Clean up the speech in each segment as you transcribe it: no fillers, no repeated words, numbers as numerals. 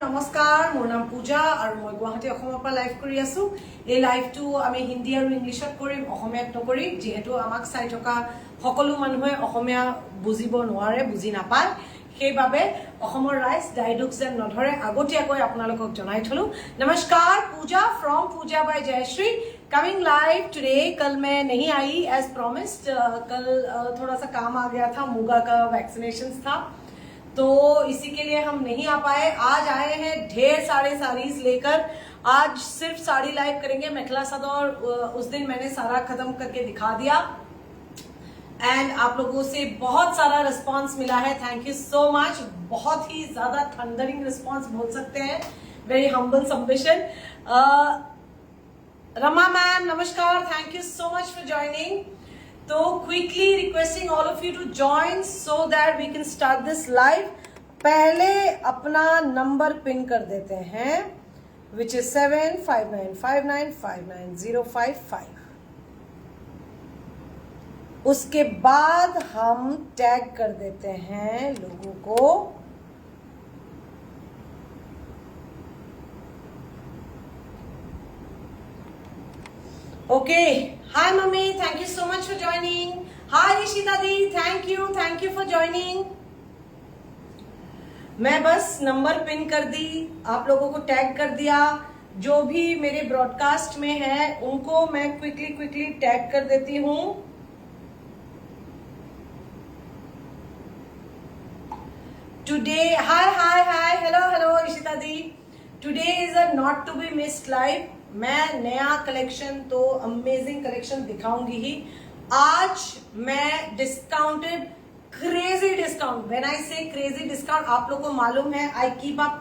নমস্কাৰ, মোৰ নাম পূজা আৰু মই গুৱাহাটী অসমৰ পৰা লাইভ কৰি আছো। এই লাইভটো আমি হিন্দী আৰু ইংলিছত কৰিম, অসমীয়াত নকৰি, যিহেতু আমাক চাই থকা সকলো মানুহে অসমীয়া বুজিব নোৱাৰে, বুজি নাপায়। সেইবাবে অসমৰ ৰাইজ ডাইডুক যেন নধৰে আগতীয়াকৈ আপোনালোকক জনাই থলো। नमस्कार, Pooja from Pooja by Jayashree coming live today. कल मैं नहीं आई एज प्रॉमिस्ड, कल थोड़ा सा काम आ गया था, मूगा का वैक्सीनेशन था, तो इसी के लिए हम नहीं आ पाए। आज आए हैं ढेर सारे साड़ीज लेकर। आज सिर्फ साड़ी लाइव करेंगे, मेखला सदर उस दिन मैंने सारा खत्म करके दिखा दिया एंड आप लोगों से बहुत सारा रिस्पांस मिला है। Thank you so much. बहुत ही ज्यादा थंडरिंग रिस्पांस बोल सकते हैं। Very humble submission. Rama ma'am नमस्कार, thank you so much for joining. तो quickly requesting all of you to join so that we can start this live. पहले अपना नंबर पिन कर देते हैं, विच इज 7595959055। उसके बाद हम टैग कर देते हैं लोगों को। Okay, hi mummy, thank you so much for joining. Hi Rishita the, thank you for joining. मैं बस नंबर पिन कर दी, आप लोगों को टैग कर दिया। जो भी मेरे ब्रॉडकास्ट में है उनको मैं क्विकली टैग कर देती हूं। टुडे हाय हेलो ऋषिता दी। Today is a not to be missed live. मैं नया कलेक्शन तो अमेजिंग कलेक्शन दिखाऊंगी ही। आज मैं discounted crazy discount, when I say crazy discount, आप लोगों को मालूम है I keep up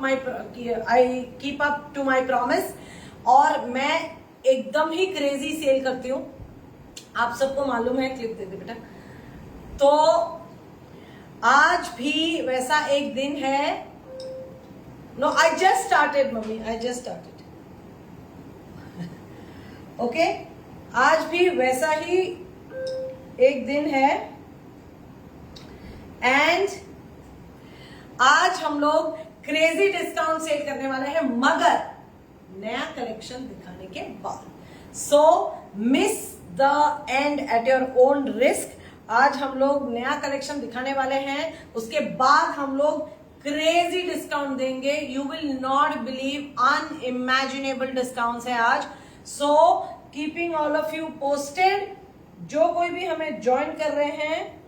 to my promise, और मैं एकदम ही क्रेजी सेल करती हूँ, आप सबको मालूम है। क्लिप दे दे बेटा। तो आज भी वैसा एक दिन है। No, I just started mummy, I just started. Okay, आज भी वैसा ही एक दिन है एंड आज हम लोग क्रेजी डिस्काउंट सेल करने वाले हैं, मगर नया कलेक्शन दिखाने के बाद। So miss the end at your own risk. आज हम लोग नया कलेक्शन दिखाने वाले हैं, उसके बाद हम लोग क्रेजी डिस्काउंट देंगे। You will not believe, unimaginable discounts है आज। So keeping all of you posted. जो कोई भी हमें ज्वाइन कर रहे हैं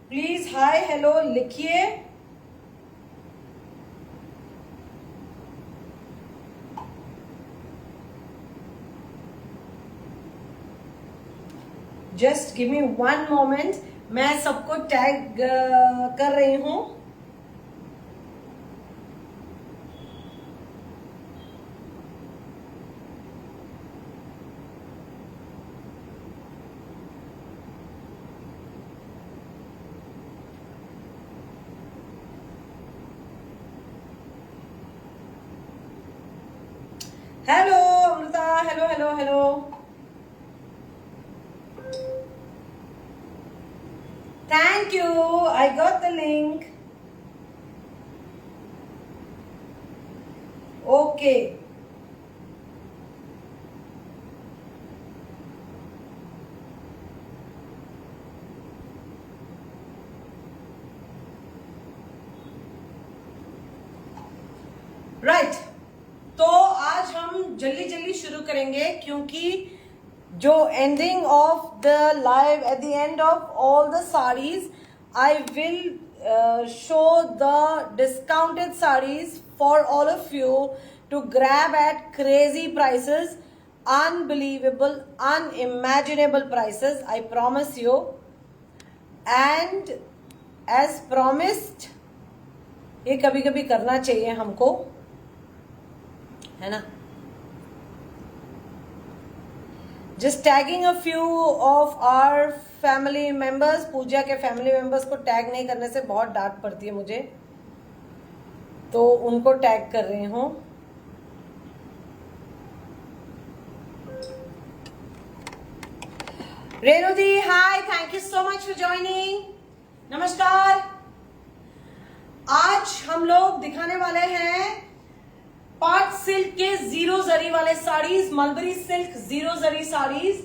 प्लीज हाय हेलो लिखिए। जस्ट गिव मी 1 मोमेंट, मैं सबको टैग कर रही हूं। Hello Amrita, hello. Thank you, I got the link. Okay, right. तो आज हम जल्दी शुरू करेंगे, क्योंकि जो ending of the live, at the end of all the saris I will show the discounted saris for all of you to grab at crazy prices, unbelievable, unimaginable prices, I promise you. And as promised, ये कभी कभी करना चाहिए हमको, है ना। Just tagging a few of our family members. Pooja के family members को टैग नहीं करने से बहुत डांट पड़ती है मुझे, तो उनको टैग कर रही हूं। रेणु दी hi, thank you so much for joining. नमस्कार। आज हम लोग दिखाने वाले हैं सिल्क के जीरो जरी वाले saris, mulberry silk zero zari saris.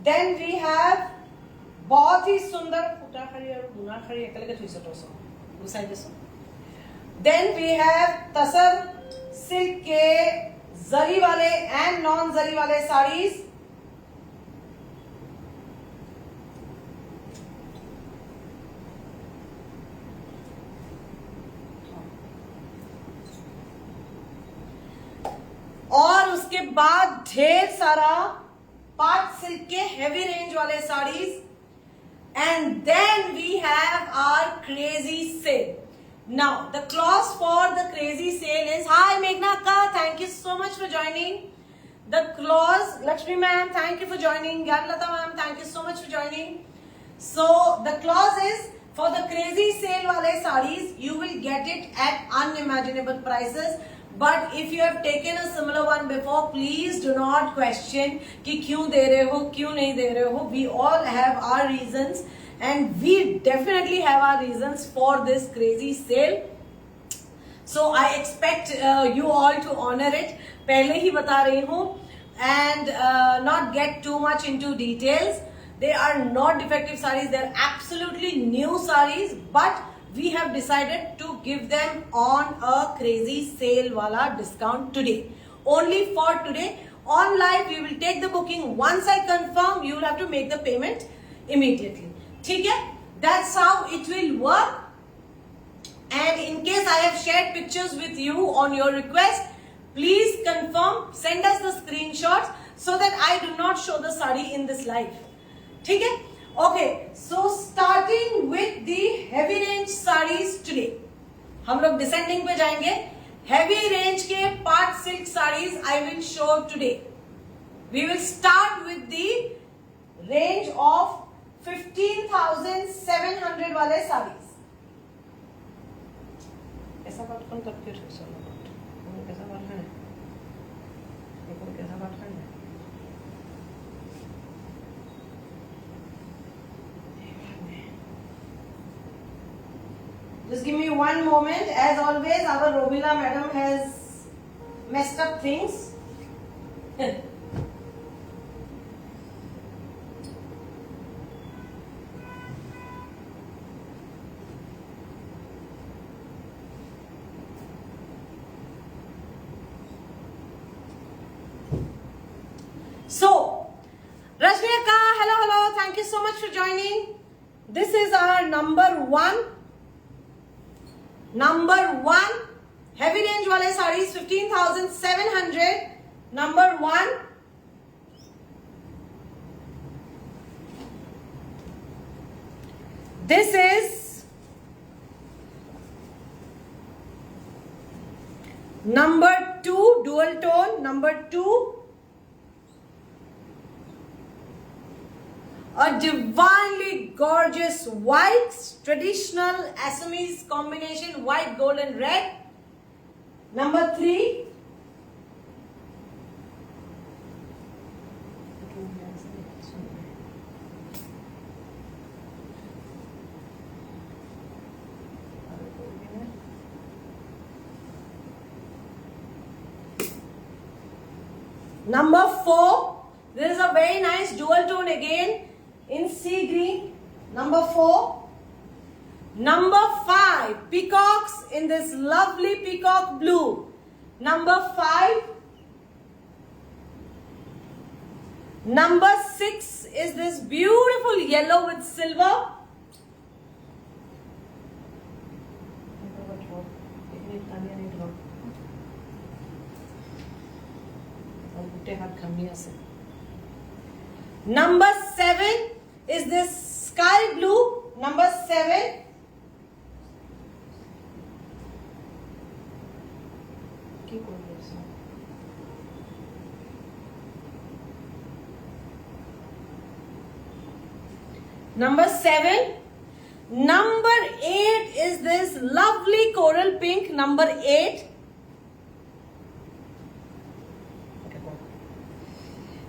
Then we have बहुत ही सुंदर फुटा खड़ी और बुना खड़ी एकेलगे थैसे टोसो गुसाई देसो. Then we have tussar silk के जरी वाले एंड नॉन जरी वाले साड़ीज. और उसके बाद ढेर सारा पार्ट सिल्क के हेवी रेंज वाले saris. And then we have our crazy sale. Now the clause for the crazy sale is, hi मेघना का, thank you so much for joining. The clause, Lakshmi ma'am thank you for joining, Gyanlata ma'am thank you so much for joining. So the clause is for the crazy sale वाले saris you will get it at unimaginable prices. But if you have taken a similar one before, please do not question कि क्यों दे रहे हो, क्यों नहीं दे रहे हो. We all have our reasons and we definitely have our reasons for this crazy sale. So I expect you all to honor it. पहले ही बता रही हूँ and not get too much into details. They are not defective sarees. They are absolutely new sarees, but we have decided to give them on a crazy sale wala discount today. Only for today. On live, we will take the booking. Once I confirm, you will have to make the payment immediately. ठीक है? That's how it will work. And in case I have shared pictures with you on your request, please confirm, send us the screenshots so that I do not show the sari in this live. ठीक है? Okay, so starting with the heavy range sarees today. हम लोग descending पे जाएंगे. Heavy range के part silk sarees I will show today. We will start with the range of 15,700 वाले sarees. ऐसा बात कौन करते हैं? कैसा बात है? कैसा बात है? Just give me one moment. As always, our Robila madam has messed up things. So, Rashmi Akka, hello. Thank you so much for joining. This is our number one heavy range wale sarees, 15,700. Number one. This is number two, dual tone. Number two, a divinely gorgeous white, traditional Assamese combination, white, gold and red. Number three, number four, this is a very nice dual tone again in sea green. Number four. Number five, peacocks in this lovely peacock blue. Number five. Number six is this beautiful yellow with silver. Number seven is this sky blue. Number seven. Number seven. Number 8 is this lovely coral pink. Number 8.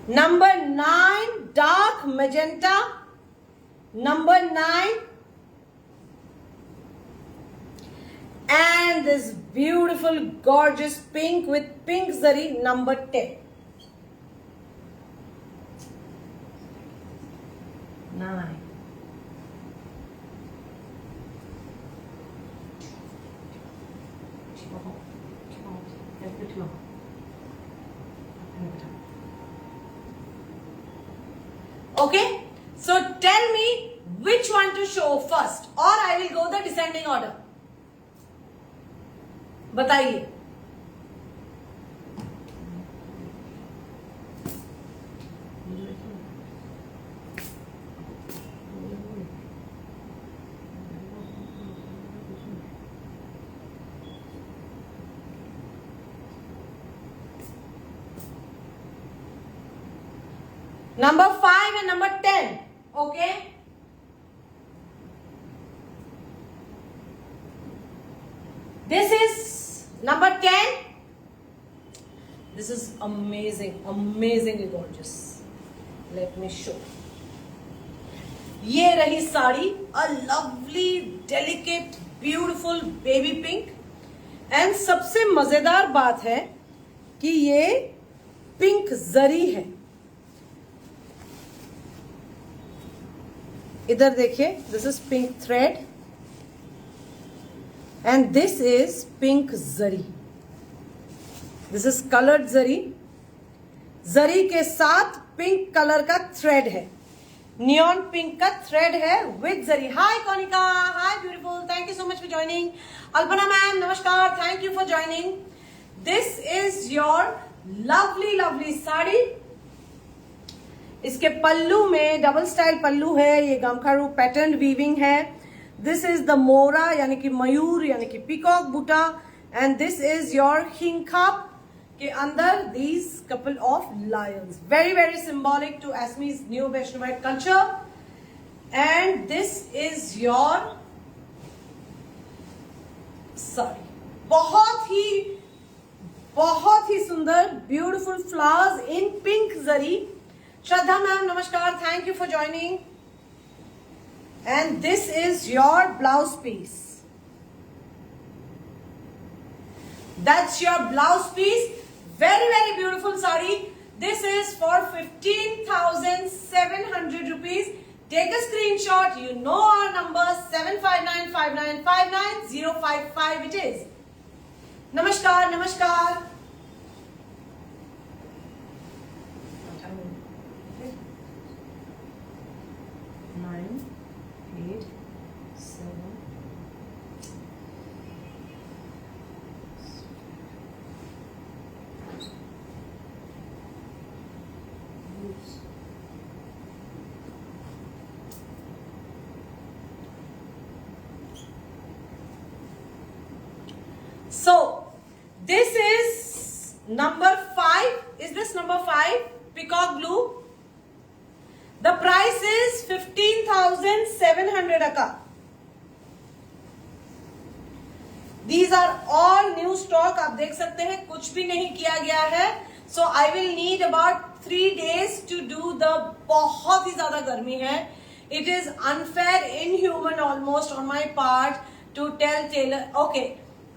Number 9, dark magenta. Number 9. And this beautiful, gorgeous pink with pink zari, number 10. 9. Okay, so tell me which one to show first, or I will go the descending order. बताइए. Number 5 and number 10. Okay. This is number 10. This is amazing, amazingly gorgeous. Let me show. ये रही sari, a lovely, delicate, beautiful baby pink. And सबसे मजेदार बात है कि ये pink जरी है. इधर देखिए, this is pink thread and this is pink zari. This is colored zari. Zari के साथ पिंक कलर का थ्रेड है, नियॉन पिंक का थ्रेड है with zari. Hi Konika, hi beautiful, thank you so much for joining. Alpana ma'am नमस्कार, thank you for joining. This is your lovely lovely sari. इसके पल्लू में double style pallu है, ये गमखारू पैटर्न वीविंग है. दिस इज द मोरा यानी कि मयूर यानी कि peacock buta. And this is your हिंखाप के अंदर these couple of lions. Very very symbolic to Asmi's new Vaishnavite culture. And this is your sari. बहुत ही सुंदर beautiful flowers in pink zari. Shraddha ma'am नमस्कार, thank you for joining. And this is your blouse piece. That's your blouse piece. Very very beautiful sari. This is for 15,700 rupees. Take a screenshot. You know our number 7595959055 it is. Namaskar, namaskar. 9, 8, 7. So, this is number 5. Is this number 5? Peacock blue. The price is 15,700 akka. These are all new stock. आप देख सकते हैं कुछ भी नहीं किया गया है. So I will need about 3 days to do the. बहुत ही ज्यादा गर्मी है. It is unfair, inhuman almost on my part to tell tailor. Okay.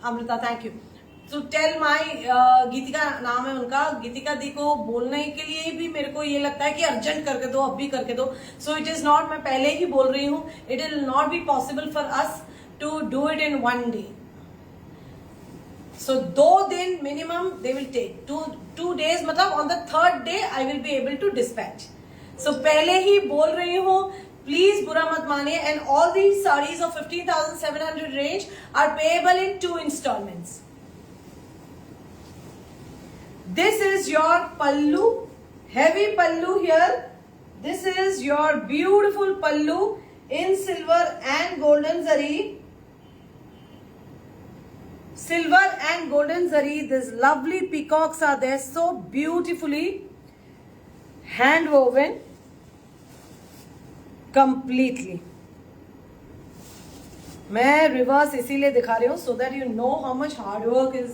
Amrita thank you. To tell my Geetika नाम है उनका, गीतिका दी को बोलने के लिए भी मेरे को ये लगता है कि अर्जेंट करके दो, अब भी करके दो. सो इट इज नॉट, मैं पहले ही बोल रही हूँ, it will not be possible for us to do it in 1 day. So 2 दिन minimum they will take. 2 days मतलब on the 3rd day I will be able to dispatch. So पहले ही बोल रही हूँ, प्लीज बुरा मत मानिए. And all these saris of 15,700 range are payable in 2 installments. This is your pallu, heavy pallu here. This is your beautiful pallu in silver and golden zari. Silver and golden zari. These lovely peacocks are there, so beautifully hand woven. Completely. मैं reverse इसीलिए दिखा रही हूँ so that you know how much hard work is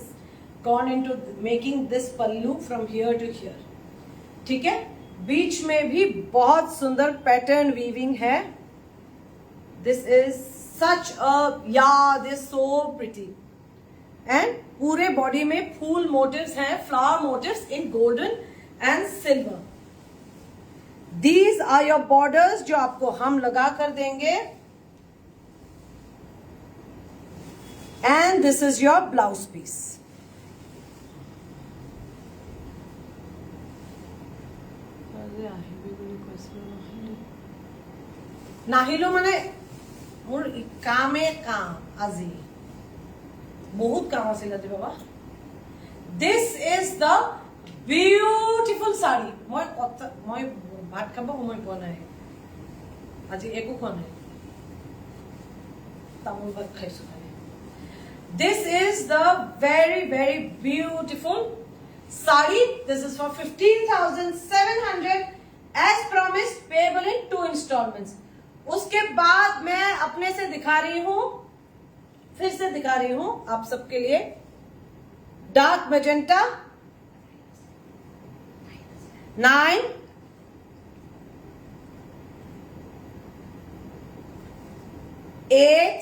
gone into making this pallu from here to here. ठीक है. बीच में भी बहुत सुंदर पैटर्न वीविंग है. This is such a, yeah, this is so pretty. And पूरे बॉडी में फूल मोटिव्स हैं, flower motifs in golden and silver. These are your borders जो आपको हम लगा कर देंगे. And this is your blouse piece. নাহিলো মানে মোৰ কামে কাম আজি বহুত কাম আছিল আজি বাবা. This is the beautiful sari. মই ভাত খাব সময় পোৱা নাই আজি, একো খোৱা নাই, তামোল ভাত খাইছো খালি. This is the very very beautiful sari. This is for 15,700 as promised, payable in 2 instalments. उसके बाद मैं अपने से दिखा रही हूं, फिर से दिखा रही हूं आप सबके लिए dark magenta 9, 8,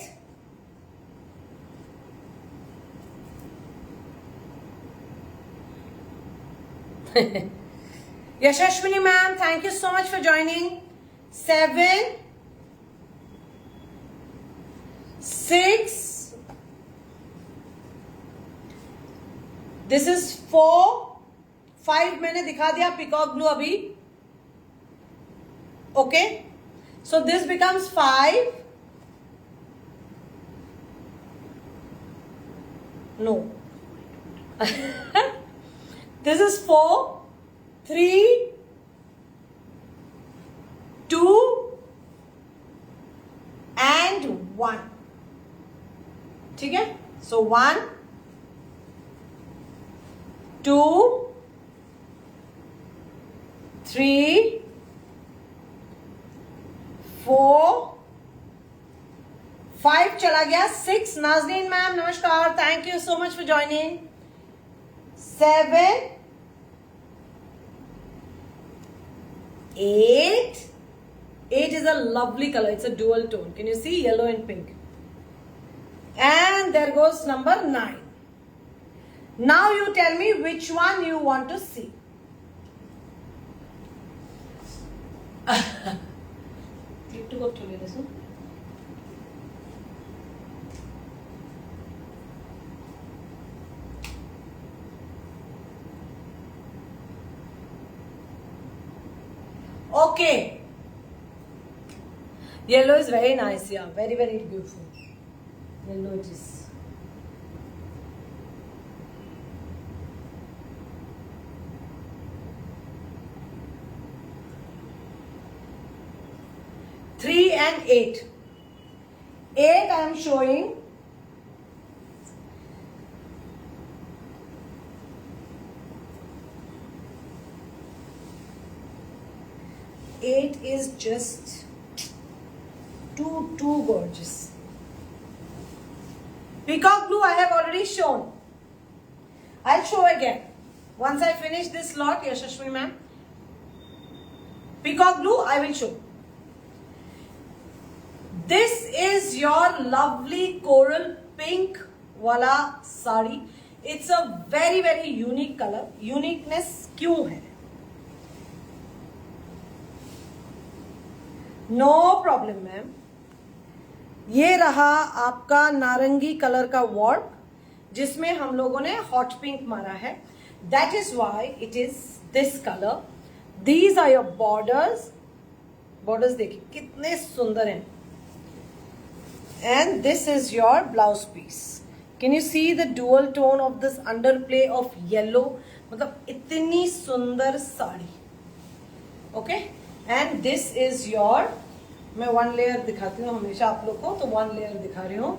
Yashashwini ma'am, thank you so much for joining. 7, 6, this is 4, 5 मैंने दिखा दिया पिकॉक ब्लू अभी. Okay, so this becomes 5. No this is 4, 3, 2 and 1. ठीक है, सो 1, 2, 3, 4, 5 चला गया. 6, नाजनीन मैम नमस्कार, thank you so much for joining. 7, 8. 8 is a lovely color. It's a dual tone. Can you see? Yellow and pink. And there goes number 9. Now you tell me which one you want to see. Click to go to this one. Okay. Yellow is very nice, yeah. Very, very beautiful. Yellow it is. Three and 8. 8 I am showing. Eight is just too gorgeous. Peacock blue I have already shown. I'll show again once I finish this lot. Yashashwini ma'am, peacock blue I will show. This is your lovely coral pink wala sari. It's a very very unique color. Uniqueness क्यों है? No problem ma'am. ये रहा आपका नारंगी colour का work जिसमें हम लोगों ने हॉट पिंक मारा है. That is why it is this colour. These are your borders. Borders देखिए कितने सुंदर हैं. And this is your blouse piece. Can you see the dual tone of this under play of yellow. मतलब इतनी सुंदर sari. Okay, and this is your, मैं 1 layer दिखाती हूँ हमेशा आप लोग को, तो 1 लेयर दिखा रही हूँ.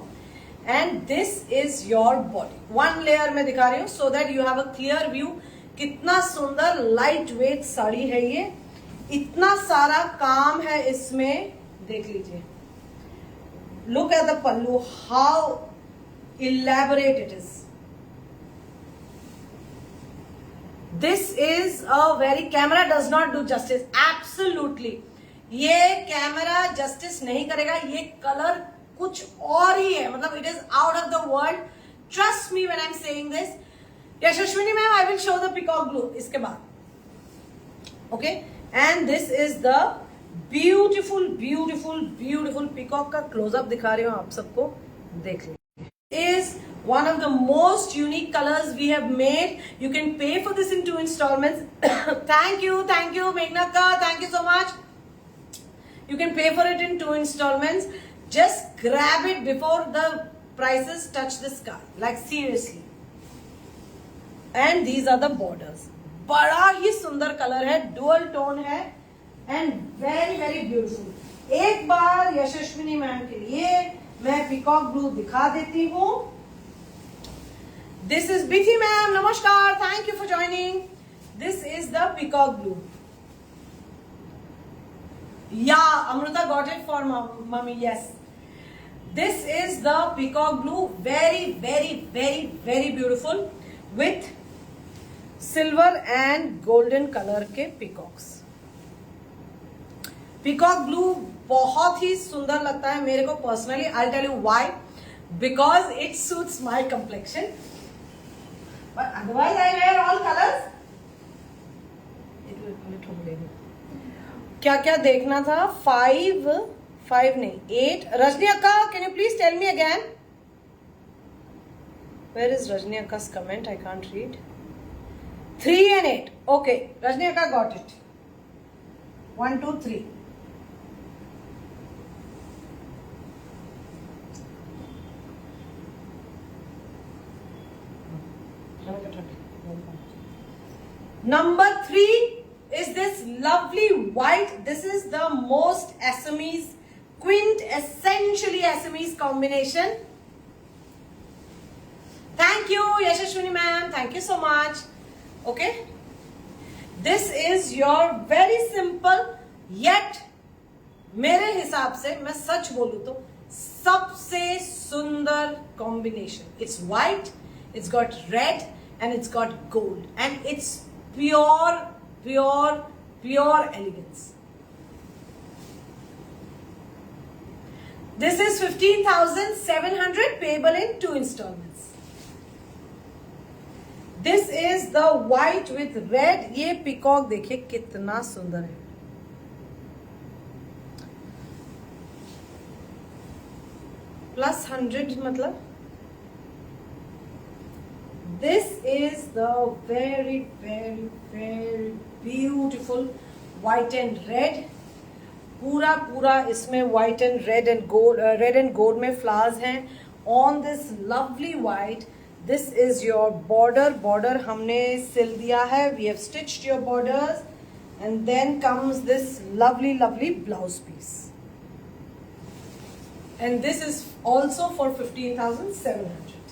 And this is your body. 1 layer में दिखा रही हूँ so that you have a clear view. कितना सुंदर लाइट वेट साड़ी है ये. इतना सारा काम है इसमें, देख लीजिए. Look at the pallu, how elaborate it is. This is a very, camera does not do justice. Absolutely. ये कैमरा जस्टिस नहीं करेगा. ये कलर कुछ और ही है. मतलब it is out of the world. Trust me when I'm saying this. Yashashwini ma'am, I will show the peacock blue इसके बाद. Okay, and this is the beautiful peacock का close-up दिखा रही हूँ आप सबको, देख लीजिए. Is one of the most unique colors we have made. You can pay for this in 2 installments. Thank you, Meghna ka, thank you so much. You can pay for it in 2 installments. Just grab it before the prices touch the sky. Like seriously. And these are the borders. बड़ा ही सुंदर colour है, dual tone है and very very beautiful. एक बार यशस्विनी ma'am के लिए मैं peacock blue दिखा देती हूँ. दिस इज बिथी मैम, नमस्कार, thank you for joining. This is the peacock blue. Yeah Amrita got it for mummy. Yes, this is the peacock blue. Very very very very beautiful with silver and golden colour के peacocks. Peacock blue बहुत ही सुंदर लगता है मेरे को personally. I tell you why. Because it suits my complexion, but otherwise I wear all colours. क्या क्या देखना था? 5 नहीं 8. रजनी अक्का, can you please tell me again? Where is Rajni अक्का's comment? I can't read. 3 and 8. Okay, Rajni Akka got it. 1, 2, 3. Number 3 is this lovely white. This is the most Assamese, quintessentially Assamese combination. Thank you, Yashashwini ma'am. Thank you so much. Okay, this is your very simple yet मेरे हिसाब से, मैं सच बोलूं तो सबसे सुंदर combination. It's white, it's got red and it's got gold and it's pure elegance. This is 15,700 payable in 2 installments. This is the white with red. ये peacock देखिए कितना सुंदर है. +100 मतलब. This is the very very very beautiful white and red. पूरा इसमें white and red and gold में flowers हैं on this lovely white. This is your border हमने सिल दिया है. We have stitched your borders and then comes this lovely blouse piece. And this is also for 15,700.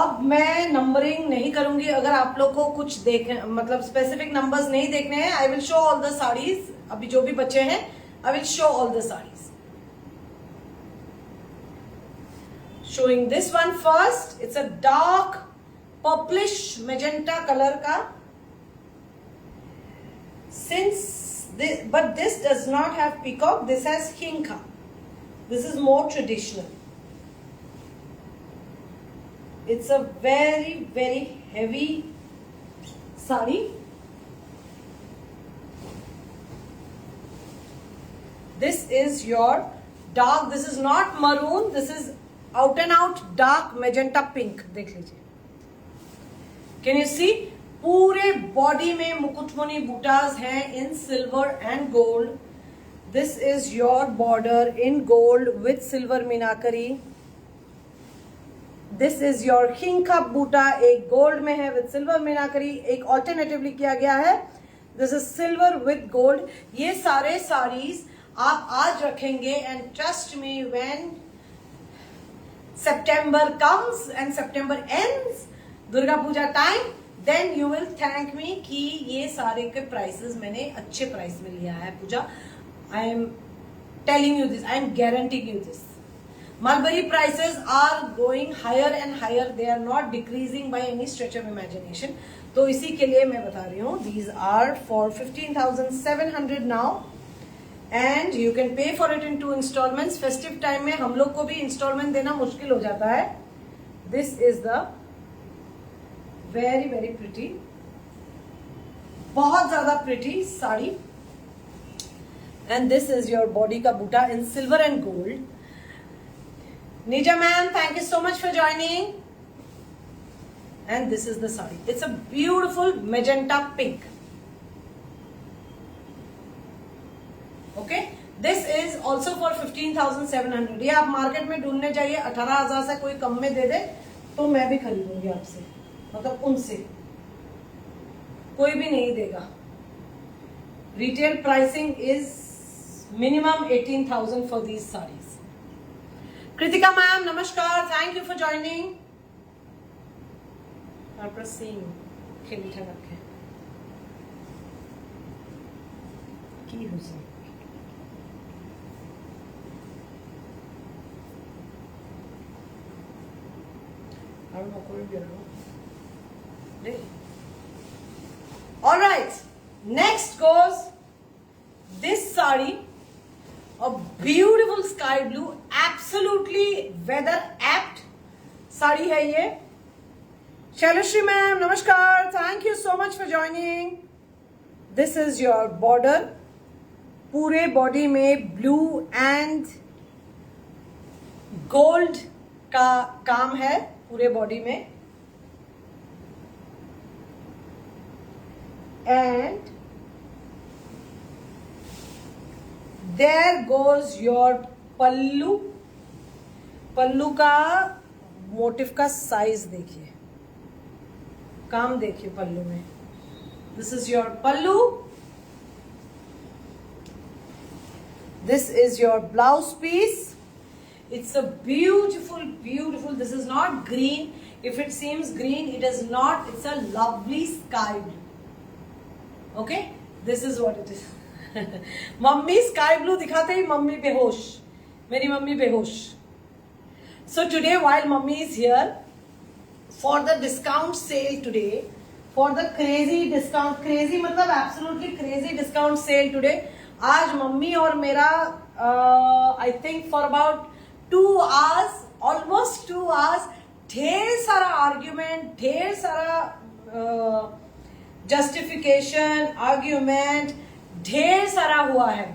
अब मैं numbering नहीं करूंगी. अगर आप लोग को कुछ मतलब स्पेसिफिक नंबर्स नहीं देखने हैं, I will show all the sarees. अभी जो भी बचे हैं, I will show all the sarees. Showing this one first. It's a dark purplish magenta color का. But this does not have peacock. This has hinka. This is more traditional. It's a very very heavy sari. This is your dark. This is not maroon. This is out and out dark magenta pink. देख लीजिए. Can you see? पूरे body में मुकुटमणि बूटास हैं in silver and gold. This is your border in gold with silver meenakari. This is your हिंका बूटा, एक gold में है विथ सिल्वर मीनाकरी, एक ऑल्टरनेटिवली किया गया है. This is silver with gold. ये सारे साड़ीज आप आज रखेंगे and trust me, when September comes and September ends, Durga Puja time, then you will thank me कि ये सारे के प्राइसेस मैंने अच्छे प्राइस में लिया है. पूजा, I am telling you this, I am guaranteeing you this. Mulberry prices are going higher and higher. They are not decreasing by any stretch of imagination. तो इसी के लिए मैं बता रही हूँ. These are for 15,700 now. And you can pay for it in 2 installments. Festive time में हम लोग को भी इंस्टॉलमेंट देना मुश्किल हो जाता है, this is the very very pretty, बहुत ज्यादा pretty sari. And this is your body का buta in silver and gold. Neeja ma'am, thank you so much for joining. And this is the sari, it's a beautiful magenta pink. Okay, this is also for 15,700। ये आप market में ढूंढने जाइए, 18,000 से कोई कम में दे दे तो मैं भी खरीदूंगी आपसे, मतलब उनसे कोई भी नहीं देगा। Retail pricing is minimum 18,000 for these saris. Kritika ma'am नमस्कार, थैंक यू फॉर ज्वाइनिंग। खेली ठनक है की हुई All right, next goes this sari, a beautiful sky blue, absolutely weather apt sari hai ye। Shailashri ma'am namaskar, thank you so much for joining। This is your border, पूरे body में blue and gold का काम है पूरे body में। And there goes your pallu. Pallu का motif का size देखिए, काम देखिए पल्लू में। This is your pallu, this is your blouse piece. It's a beautiful, beautiful, this is not green. If it seems green, it is not. It's a lovely sky blue. Okay? This is what it is. Mummy sky blue दिखाते ही mummy बेहोश, मेरी mummy बेहोश। So today while mummy is here, for the discount sale today, for the crazy discount, crazy मतलब absolutely crazy discount sale today, आज mummy और मेरा I think for about 2 hours, almost 2 hours, ढेर सारा argument, ढेर सारा justification, argument ढेर सारा हुआ है।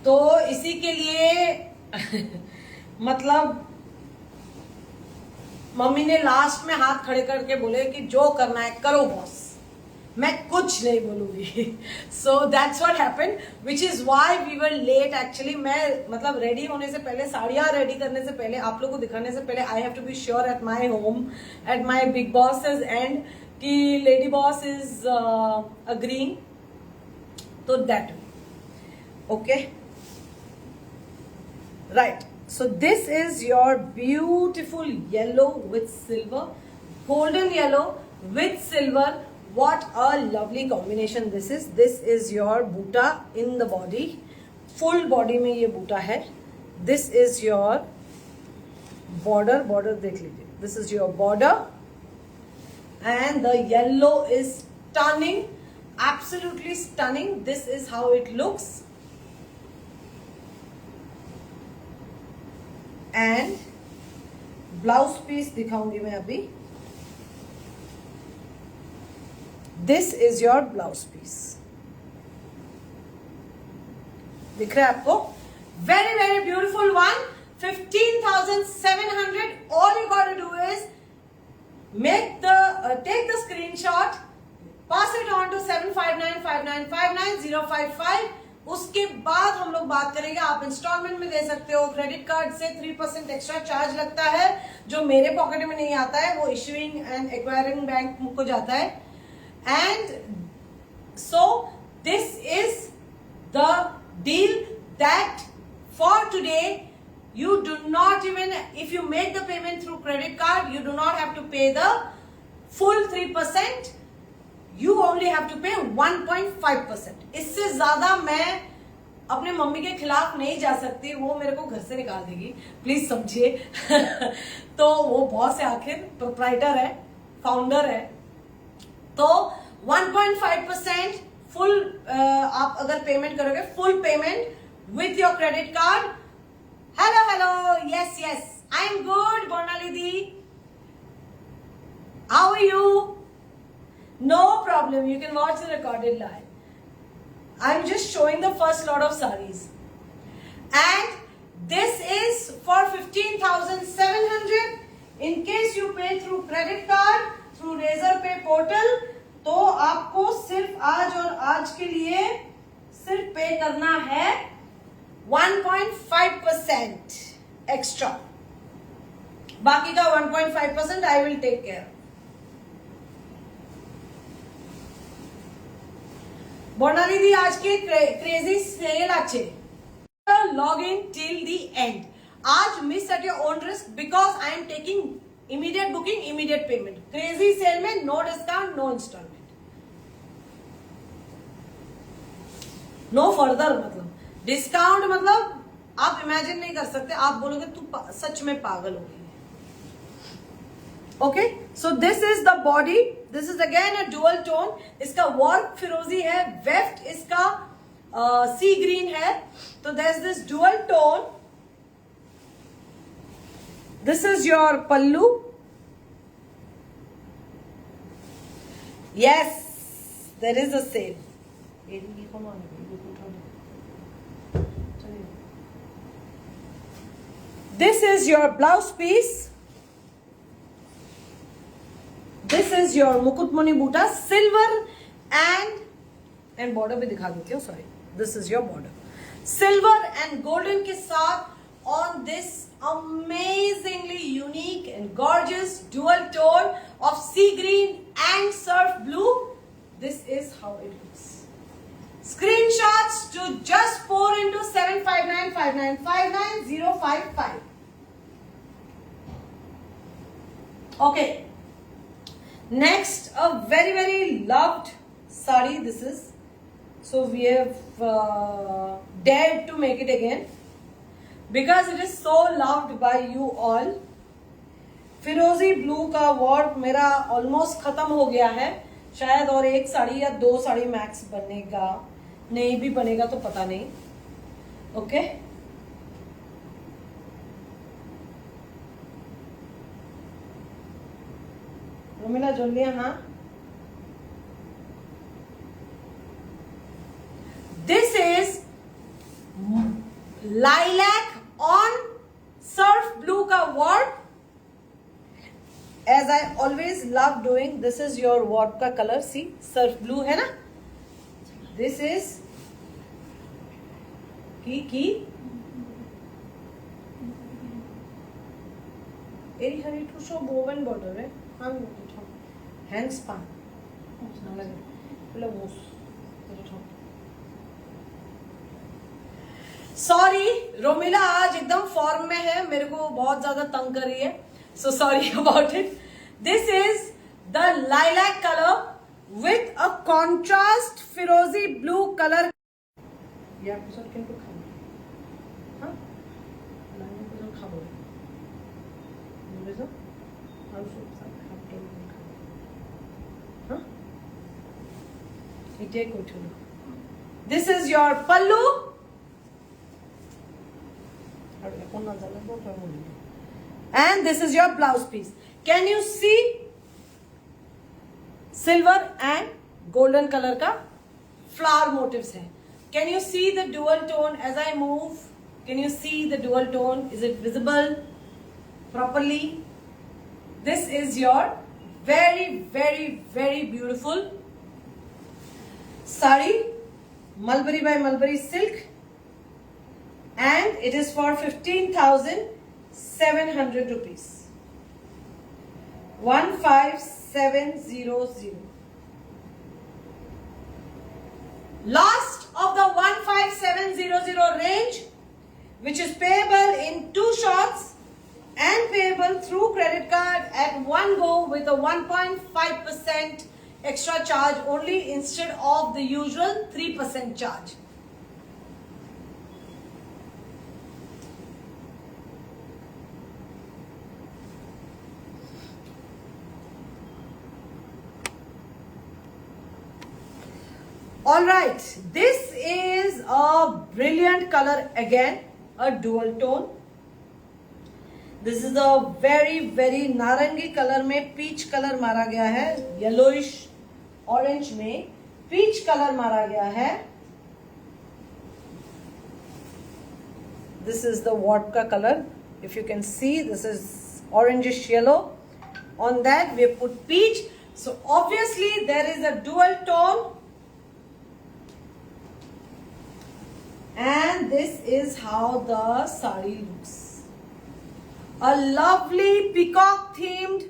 तो इसी के लिए मतलब मम्मी ने लास्ट में हाथ खड़े करके बोले कि जो करना है करो बॉस, मैं कुछ नहीं बोलूंगी। So that's what happened, which is why we were late actually. मैं मतलब रेडी होने से पहले, साड़ियां रेडी करने से पहले, आप लोगों को दिखाने से पहले, I have to be sure at my home, at my big boss and कि लेडी बॉस इज अग्रीइंग, तो that okay right. So this is your beautiful yellow with silver, golden yellow with silver. What a lovely combination this is. This is your boota in the body, full body में ये boota है। This is your border, border देख लीजिए, this is your border and the yellow is stunning, absolutely stunning. This is how it looks and blouse piece दिखाऊंगी मैं अभी। This is your blouse piece, दिख रहा है आपको? Very very beautiful one, 15,700. All you got to do is make the take the screenshot, pass it on to 7595959055। उसके बाद हम लोग बात करेंगे। आप इंस्टॉलमेंट में दे सकते हो, क्रेडिट कार्ड से 3% एक्स्ट्रा चार्ज लगता है जो मेरे पॉकेट में नहीं आता है, वो इश्यूइंग एंड एक्वायरिंग बैंक को जाता है। And so this is the deal that for today you do not even, if you make the payment through credit card, you do not have to pay the full 3%, you only have to pay 1.5%। इससे ज्यादा मैं अपने mummy के खिलाफ नहीं जा सकती, वो मेरे को घर से निकाल देगी, प्लीज समझिए। तो वो बॉस है, आखिर प्रोप्राइटर है, फाउंडर है, तो 1.5% फुल आप अगर पेमेंट करोगे, full payment with your credit card. Hello hello, yes yes, I'm good, Bornalidi. How are you? No problem. You can watch the recorded live. I'm just showing the first lot of sarees. And this is for 15,700. In case you pay through credit card, through Razorpay portal, तो आपको सिर्फ आज और आज के लिए सिर्फ पे करना है 1.5% एक्स्ट्रा. बाकी का 1.5% I will take care. बोनाली दी आज के क्रेजी सेल अच्छे. Log in till the end. आज miss at your own risk because I am taking immediate booking, immediate payment. Crazy sale में no discount, no installment. No further मतलब discount मतलब आप imagine नहीं कर सकते. आप बोलोगे तू सच में पागल हो गई. Okay, so this is the body. This is again a dual tone. इसका वर्क फिरोजी है, वेफ्ट इसका सी ग्रीन है. तो there is this dual tone. This is your pallu. Yes, there is a sale. This is your blouse piece. This is your Mukutmani Buta silver and border भी दिखा देती हूँ. Sorry, this is your border. Silver and golden के साथ on this amazingly unique and gorgeous dual tone of sea green and surf blue. This is how it looks. Screenshots to just pour into 7595959055. Okay. Next, a very very loved sari. This is, so we have dared to make it again because it is so loved by you all. फिरोजी blue का ward मेरा almost खत्म हो गया है. शायद और एक साड़ी या दो साड़ी मैक्स बनेगा, नहीं भी बनेगा तो पता नहीं. ओके, रोमिला जल्दी. हाँ, this is lilac on Surf blue का word. As I always love doing, this is your what का color. See, surf blue है ना. This is की एरी हरी टू शो woven border है. हाँ, hand span. सॉरी, रोमिला आज एकदम फॉर्म में है, मेरे को बहुत ज्यादा तंग कर रही है. So sorry about it. This is the lilac color with a contrast firozi blue color. ये एपिसोड किनको खाओ? हाँ? लाने को जो खाओ? मुझे जो हम सब खाते हैं खाओ. हाँ? इटे को चलो. This is your pallu. अरे कौन ना जाने को क्या बोलूँ? And this is your blouse piece. Can you see silver and golden color का flower motifs है? Can you see the dual tone as I move? Can you see the dual tone? Is it visible properly? This is your very very very beautiful sari, Mulberry by Mulberry silk, and it is for 15,700 rupees. 15700. Last of the 15700 range, which is payable in 2 shots and payable through credit card at one go with a 1.5% extra charge only instead of the usual 3% charge. All right, this is a brilliant color again, a dual tone. This is a very very नारंगी colour में peach colour मारा गया है, yellowish orange में peach colour मारा गया है. This is the vodka color. If you can see, this is orangish yellow. On that we have put peach. So obviously there is a dual tone. And this is how the sari looks. A lovely peacock themed,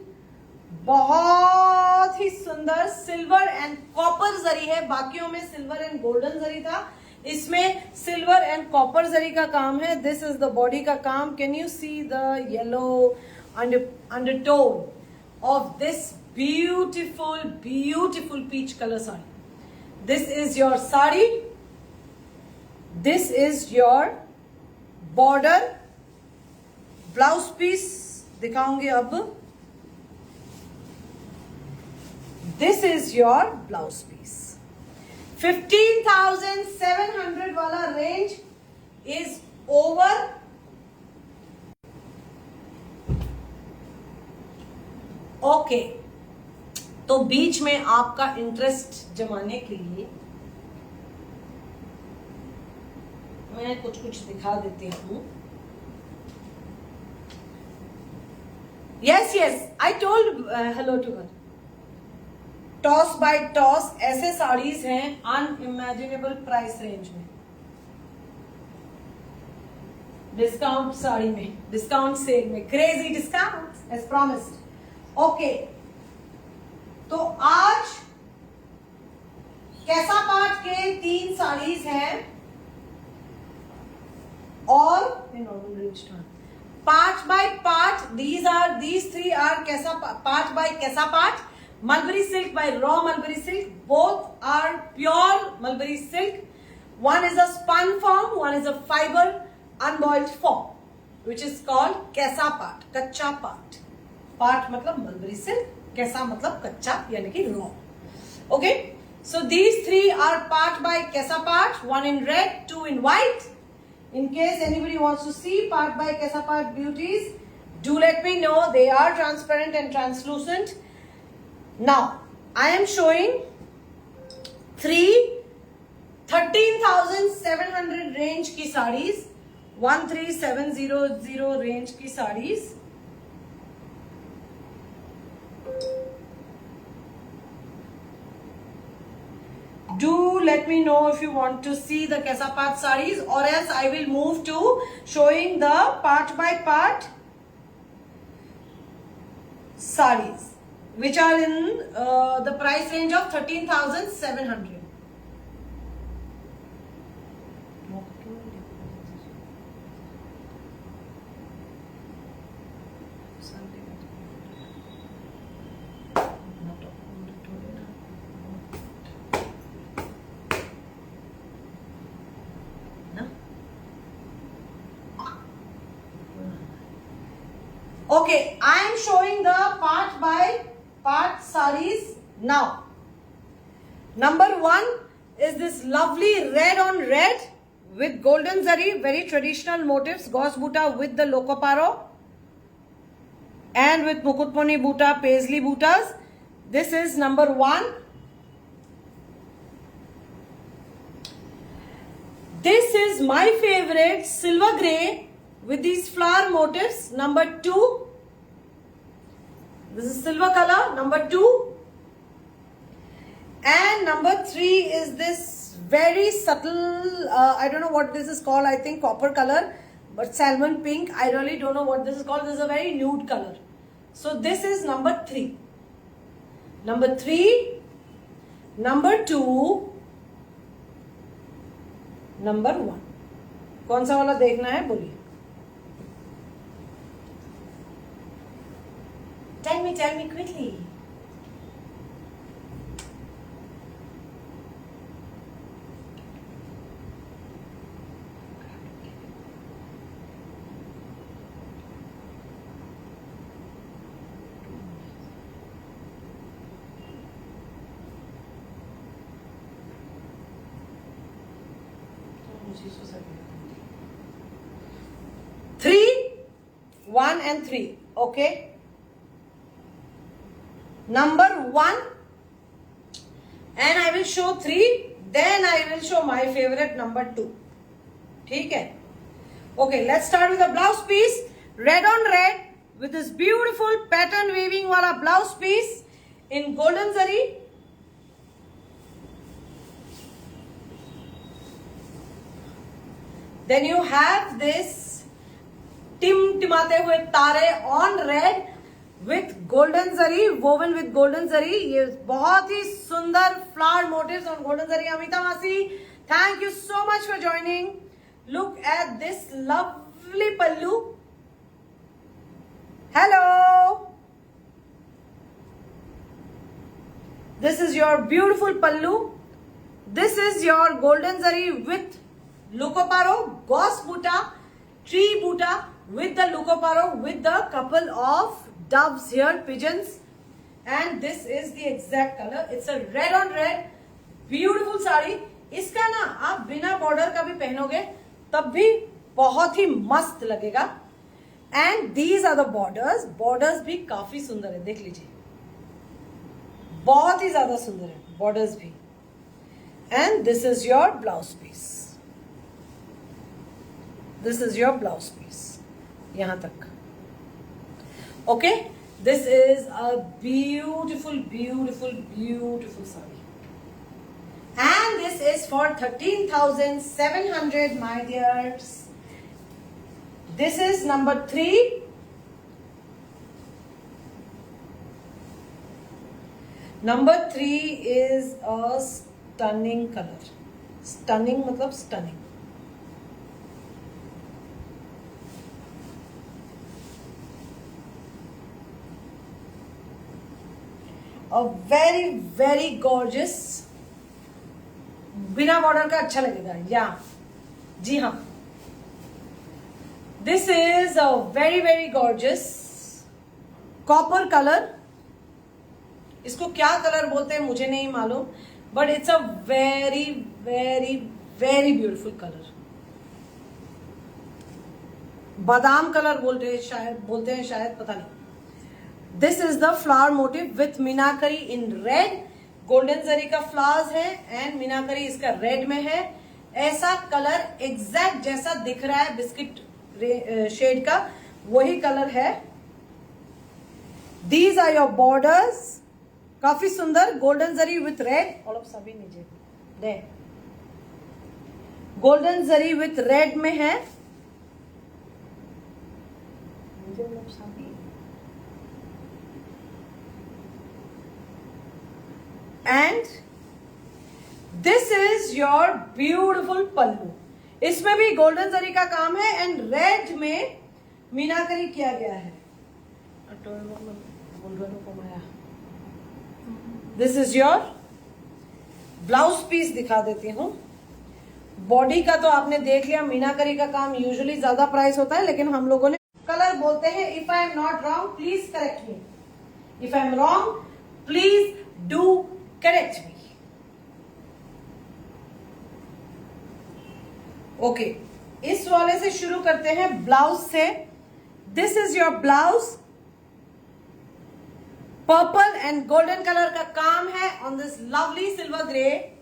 बहुत ही सुंदर silver and copper जरी है. बाकियों में silver and golden जरी था, इसमें silver and copper जरी का काम है. दिस इज द बॉडी का काम. Can you see the yellow undertone of this beautiful beautiful peach colour sari. This is your sari. This is your border. Blouse piece दिखाऊंगी अब. This is your blouse piece. 15,700 वाला range is over. Okay, तो बीच में आपका interest जमाने के लिए मैं कुछ कुछ दिखा देती हूं. Yes yes, I told hello to her. टॉस बाय टॉस ऐसे साड़ीज हैं अनइमेजिनेबल प्राइस रेंज में, डिस्काउंट साड़ी में, डिस्काउंट सेल में, crazy discount as promised. Okay, तो आज कैसा पार्ट के 3 साड़ीज हैं और पार्ट बाय पार्ट. these 3 are कैसा पार्ट बाय कैसा पार्ट. Mulberry silk by Raw Mulberry silk. Both are pure mulberry silk. One is a spun form, one is a fiber unboiled form, which is called kaisa part, कच्चा part. Part मतलब mulberry silk, kaisa मतलब कच्चा यानी कि raw. Okay, so these 3 are part by kaisa part. One in red, 2 in white. In case anybody wants to see part by kaisa part beauties, do let me know. They are transparent and translucent. Now, I am showing 3 13,700 range की saris, 13,700 range की saris. Do let me know if you want to see the kaisa part sarees, or else I will move to showing the part by part sarees, which are in the price range of 13,700. Okay, I am showing the part by part sarees now. Number 1 is this lovely red on red with golden zari, very traditional motifs, gauze buta with the lokoparo and with mukutmoni buta, paisley butas. This is number 1. This is my favorite, silver grey with these flower motifs, number 2. This is silver color, number 2. And number 3 is this very subtle, I don't know what this is called, I think copper color, but salmon pink. I really don't know what this is called. This is a very nude color. So this is number 3. Number 3, number 2, number 1. कौन सा वाला देखना है बोलिए. Tell me quickly. 1 and 3. Okay. Number 1, and I will show 3. Then I will show my favorite number 2. ठीक है? Okay, let's start with the blouse piece. Red on red with this beautiful pattern weaving वाला blouse piece in golden zari. Then you have this टिमटिमाते हुए तारे on red with golden zari, woven with golden zari. ये बहुत ही सुंदर flower motifs on golden zari. Amita मासी, thank you so much for joining. Look at this lovely pallu. Hello. This is your beautiful pallu. This is your golden zari with Lucoparo, gauze buta, tree buta with the Lucoparo with the couple of doves here, pigeons. And this is the exact color. It's a red on red, beautiful sari. इसका ना आप बिना border का भी पहनोगे तब भी बहुत ही मस्त लगेगा. And these are the borders. Borders भी काफी सुंदर है, देख लीजिए, बहुत ही ज्यादा सुंदर है borders भी. And this is your blouse piece. This is your blouse piece. यहाँ तक. Okay, this is a beautiful, beautiful, beautiful saree. And this is for 13,700, my dears. This is number 3. Number 3 is a stunning color. Stunning मतलब stunning. A very very gorgeous. बिना border का अच्छा लगेगा. या जी हाँ, this is a very very gorgeous copper colour. इसको क्या कलर बोलते हैं मुझे नहीं मालूम, but it's a very very very beautiful colour. बादाम कलर बोलते हैं शायद, पता नहीं. This is the flower motif with meenakari in red. Golden zari का फ्लावर्स है एंड मीनाकरी इसका रेड में है. ऐसा कलर एग्जैक्ट जैसा दिख रहा है बिस्किट शेड का, वही कलर है. These are your borders. काफी सुंदर golden zari with red. All of सभी नीचे दे. गोल्डन जरी विथ रेड में है. And this is your beautiful pallu. इसमें भी गोल्डन जरी का काम है एंड रेड में मीनाकरी किया गया है. This is your blouse piece. दिखा देती हूं. बॉडी का तो आपने देख लिया. मीनाकरी का काम यूजुअली ज्यादा प्राइस होता है, लेकिन हम लोगों ने कलर बोलते हैं. If I am not wrong please correct me. If I am wrong please do correct me. Okay, इस वाले से शुरू करते हैं ब्लाउज से. This is your blouse. Purple and golden colour का काम है on this lovely silver grey.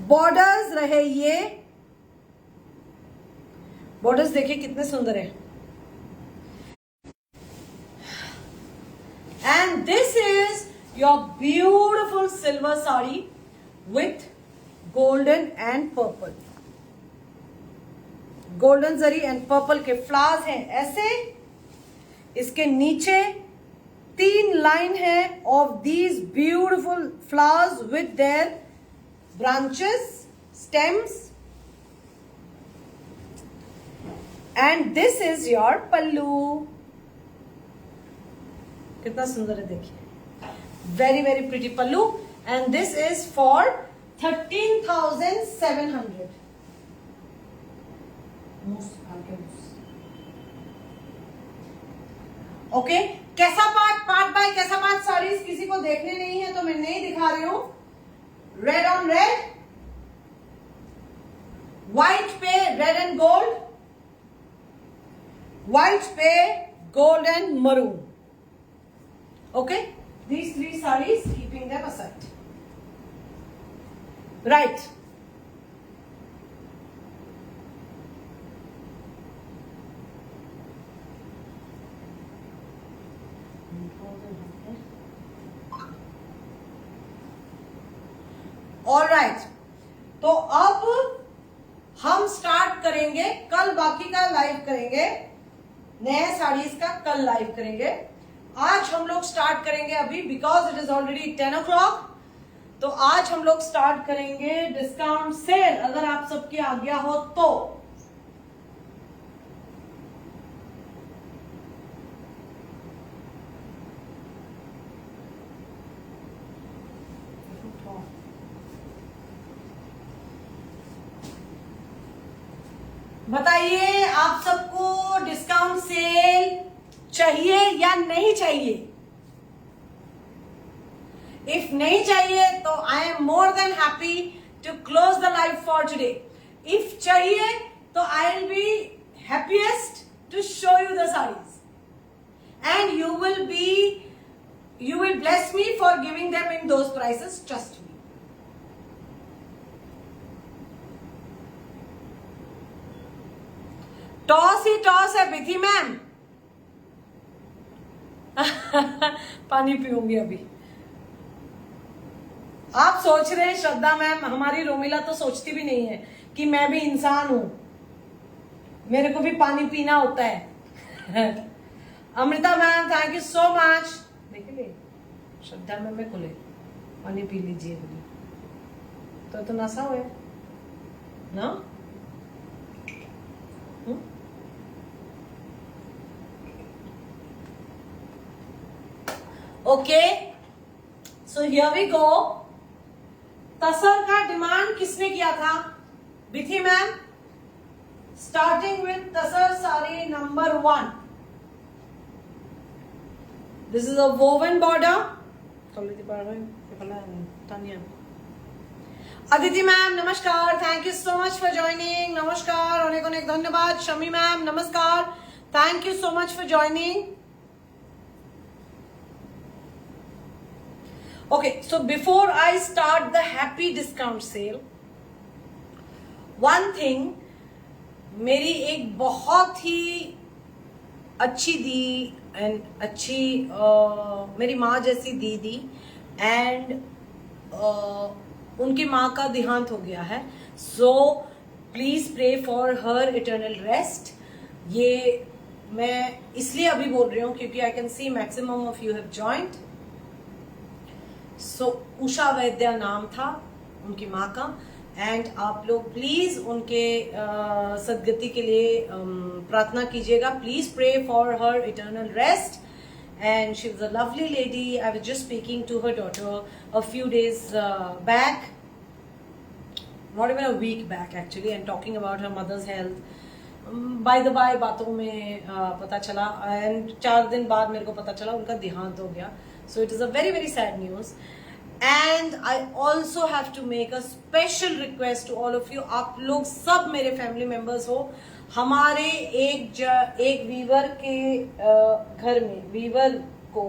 Borders रहे ये. बॉर्डर्स देखिए कितने सुंदर है. And this is your beautiful silver sari with golden and purple. Golden zari and purple के फ्लावर्स हैं ऐसे. इसके नीचे 3 लाइन है of these beautiful flowers with their branches, stems. And this is your pallu. कितना सुंदर है देखिए. Very very pretty pallu, and this is for 13,700. Okay, कैसा पार्ट बाय कैसा पार्ट साड़ीज किसी को देखने नहीं है तो मैं नहीं दिखा रही हूं. रेड ऑन रेड, white पे red and gold, white पे gold and maroon. Okay, these three sarees, keeping them aside. Right. All right. तो अब हम स्टार्ट करेंगे, कल बाकी का लाइव करेंगे, नए साड़ीज का कल लाइव करेंगे। आज हम लोग स्टार्ट करेंगे अभी, because it is already 10 o'clock। तो आज हम लोग स्टार्ट करेंगे डिस्काउंट सेल, अगर आप सबकी आज्ञा हो तो। बताइए आप सबको डिस्काउंट सेल चाहिए या नहीं चाहिए? इफ नहीं चाहिए तो I am more than happy to close the live for today. If चाहिए तो I will be happiest to show you the saris and you will bless me for giving them in those prices, trust me. टॉस ही टॉस है बिथी ma'am. पानी पीऊंगी अभी। आप सोच रहे हैं श्रद्धा मैम, हमारी रोमिला तो सोचती भी नहीं है कि मैं भी इंसान हूं, मेरे को भी पानी पीना होता है। Amrita ma'am thank you so much. देखिए श्रद्धा मैम में खुले पानी पी लीजिए बोली तो नशा हुए ना। Okay, so here we go. Tussar का डिमांड किसने किया था? Bithi ma'am. Starting with tussar sari number 1। This is a woven border. Aditi ma'am नमस्कार, thank you so much for joining. नमस्कार, अनेक अनेक धन्यवाद। शमी मैम नमस्कार, thank you so much for joining. Okay, so before I start the happy discount sale, one thing, मेरी एक बहुत ही अच्छी दी एंड अच्छी मेरी माँ जैसी दीदी एंड उनकी माँ का देहांत हो गया है। So please pray for her eternal rest. ये मैं इसलिए अभी बोल रही हूँ क्योंकि I can see maximum of you have joined. So Usha Vaidya नाम था उनकी माँ का, एंड आप लोग प्लीज उनके सदगति के लिए प्रार्थना कीजिएगा। Please pray for her eternal rest. And she was a lovely lady. I was just speaking to her daughter a few days back, not even a week back actually, and talking about her mother's health. By the by बातों में पता चला, and 4 दिन बाद मेरे को पता चला उनका देहांत हो गया। So it is a very very sad news, and I also have to make a special request to all of you। आप लोग सब मेरे फैमिली मेंबर्स हो। हमारे एक वीवर के घर में, वीवर को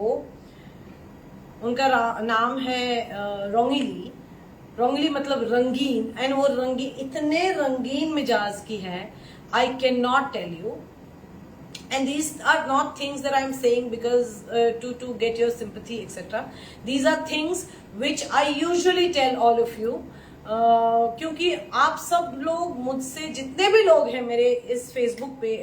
उनका नाम है रोंगिली। रोंगिली मतलब रंगीन, एंड वो इतने रंगीन मिजाज की है, I can not tell you. And these are not things that I am saying because to get your sympathy etc. These are things which I usually tell all of you, क्योंकि आप सब लोग मुझसे, जितने भी लोग हैं मेरे इस फेसबुक पे,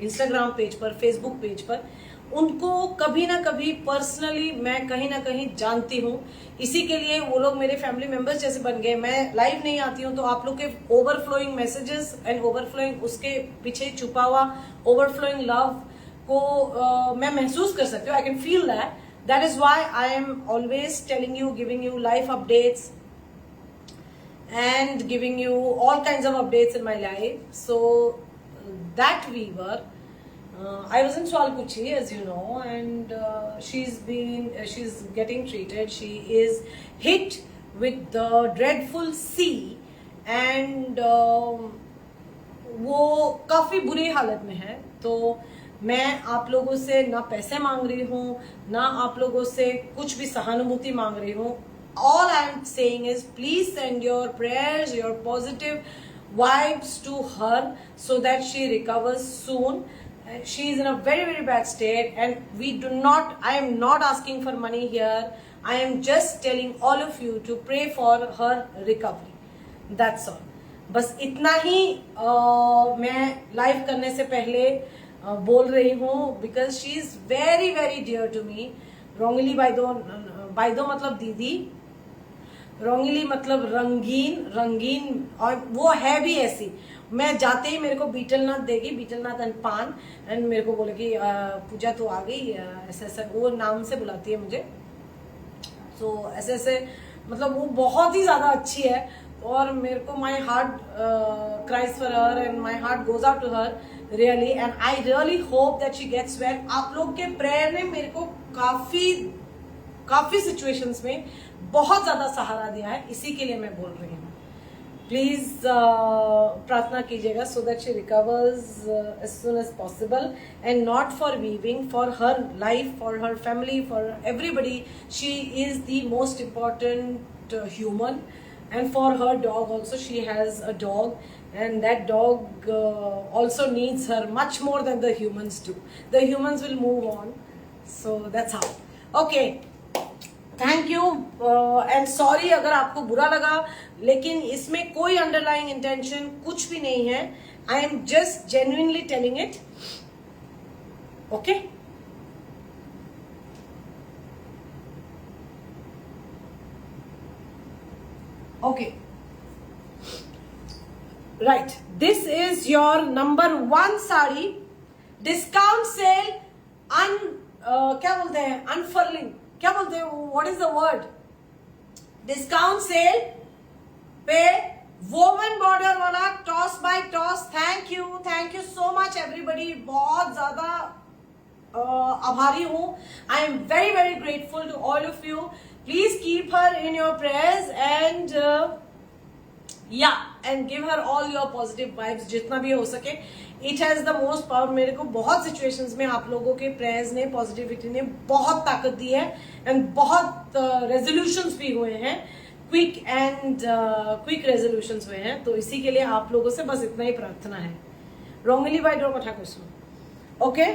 इंस्टाग्राम पेज पर, फेसबुक पेज पर, उनको कभी ना कभी पर्सनली मैं कहीं ना कहीं जानती हूँ। इसी के लिए वो लोग मेरे फैमिली मेंबर्स जैसे बन गए। मैं लाइव नहीं आती हूँ तो आप लोग के ओवरफ्लोइंग मैसेजेस एंड ओवरफ्लोइंग, उसके पीछे छुपा हुआ ओवरफ्लोइंग लव को मैं महसूस कर सकती हूँ। I can feel that is why I am always telling you, giving you life updates and giving you all kinds of updates in my life. So that weaver, I was in Swalkuchi, as you know, and she's getting treated. She is hit with the dreadful C, and वो काफ़ी बुरी हालत में है। तो मैं आप लोगों से ना पैसे मांग रही हूँ, ना आप लोगों से कुछ भी सहानुभूति मांग रही हूँ। All I am saying is please send your prayers, your positive vibes to her so that she recovers soon. She is in a very, very bad state, and I am not asking for money here. I am just telling all of you to pray for her recovery. That's all. बस इतना ही मैं live करने से पहले बोल रही हूँ, because she is very very dear to me. Rongili बाइदो मतलब दीदी, रोंगिली मतलब रंगीन, और वो है भी ऐसी। मैं जाते ही मेरे को बीटलनाथ देगी, बीटलनाथ एंड पान, एंड मेरे को बोलेगी पूजा तो आ गई, ऐसे ऐसे वो नाम से बुलाती है मुझे। तो ऐसे ऐसे मतलब वो बहुत ही ज्यादा अच्छी है, और मेरे को my heart cries for her and my heart goes out to her really, and I really hope that she gets well. आप लोग के प्रेयर ने मेरे को काफी सिचुएशंस में बहुत ज्यादा सहारा दिया है, इसी के लिए मैं बोल रही हूँ। प्लीज प्रार्थना कीजिएगा so that she recovers as soon as possible, and not for weaving, for her life, for her family, for everybody. She is the most important human, and for her dog also. She has a dog, and that dog also needs her much more than the humans do. The humans will move on, so that's how. Okay, thank you and sorry अगर आपको बुरा लगा, लेकिन इसमें कोई underlying intention कुछ भी नहीं है। I am just genuinely telling it. Okay. Okay, right, this is your number 1 sari, discount sale, क्या बोलते हैं, अनफर्लिंग, क्या बोलते हैं, what is the word, discount sale पे वोवन बॉर्डर वाला टॉस बाय टॉस। Thank you so much everybody, बहुत ज्यादा आभारी हूँ। I am very very grateful to all of you. Please keep her in your prayers and and give her all your positive vibes जितना भी हो सके। It has the most power। मेरे को बहुत situations में आप लोगों के prayers ने, positivity ने बहुत ताकत दी है, and बहुत resolutions भी हुए हैं, quick resolutions हुए हैं। तो इसी के लिए आप लोगों से बस इतना ही प्रार्थना है। रोंगिली बाई डोर कथा कुछ। ओके,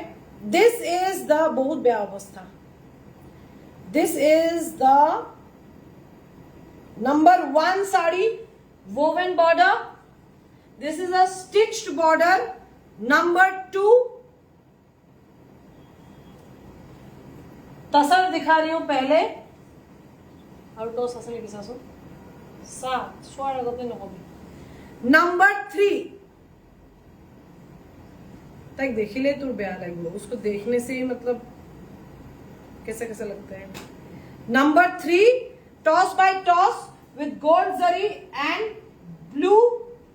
दिस इज द बहुत बेया अवस्था। This is the number 1 sari, woven border. This is a stitched border. Number 2, तसर दिखा रही हूं पहले, और तो ससले की सासू सात स्वार अगते नकोबी। Number 3 तक देखिले तुर बेया लगलो, उसको देखने से ही मतलब कैसे कैसे लगते हैं। Number 3, toss by toss with gold zari and blue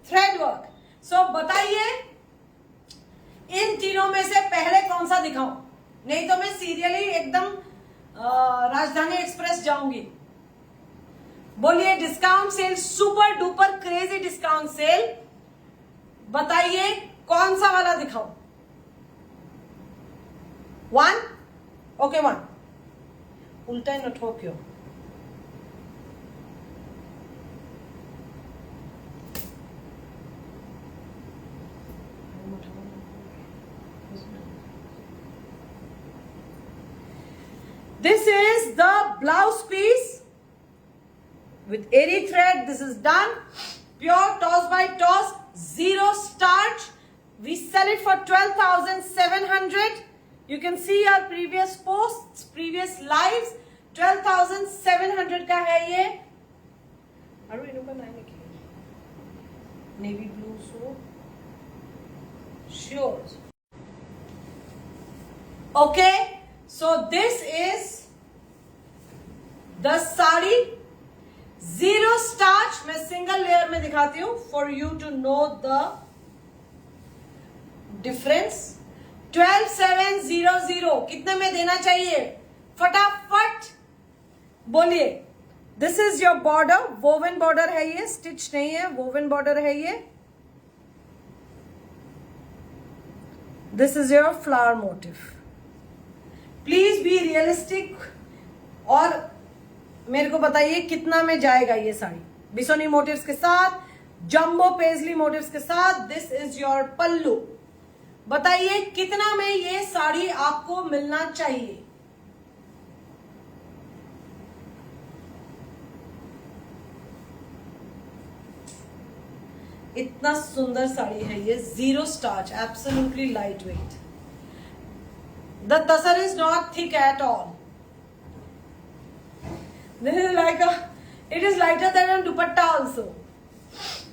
thread work. So बताइए इन तीनों में से पहले कौन सा दिखाऊं, नहीं तो मैं सीरियली एकदम राजधानी एक्सप्रेस जाऊंगी। बोलिए, discount sale, super duper crazy discount sale, बताइए कौन सा वाला दिखाऊं। 1, ओके 1, उल्टा न ठोक्यो। This is the blouse piece with airy thread. This is done. Pure toss by toss, zero starch. We sell it for 12,700. You can see our previous posts, previous lives. 12,700 का है ये। अरे इनका नाम क्या है? Navy blue, so sure. Okay, so this is the sari, zero starch। मैं single layer में दिखाती हूँ for you to know the difference। 12,700 कितने में देना चाहिए, फटाफट बोलिए। This is your border, woven border है ये, स्टिच नहीं है, वोवन बॉर्डर है ये। This is your flower motive. Please be realistic और मेरे को बताइए कितना में जाएगा ये साड़ी, बिसोनी मोटिव्स के साथ, जंबो पेजली मोटिव्स के साथ। दिस इज योर पल्लू। बताइए कितना में ये साड़ी आपको मिलना चाहिए। इतना सुंदर साड़ी है ये, zero starch, absolutely light weight. The tussar is not thick at all. This is like it is lighter than a dupatta also.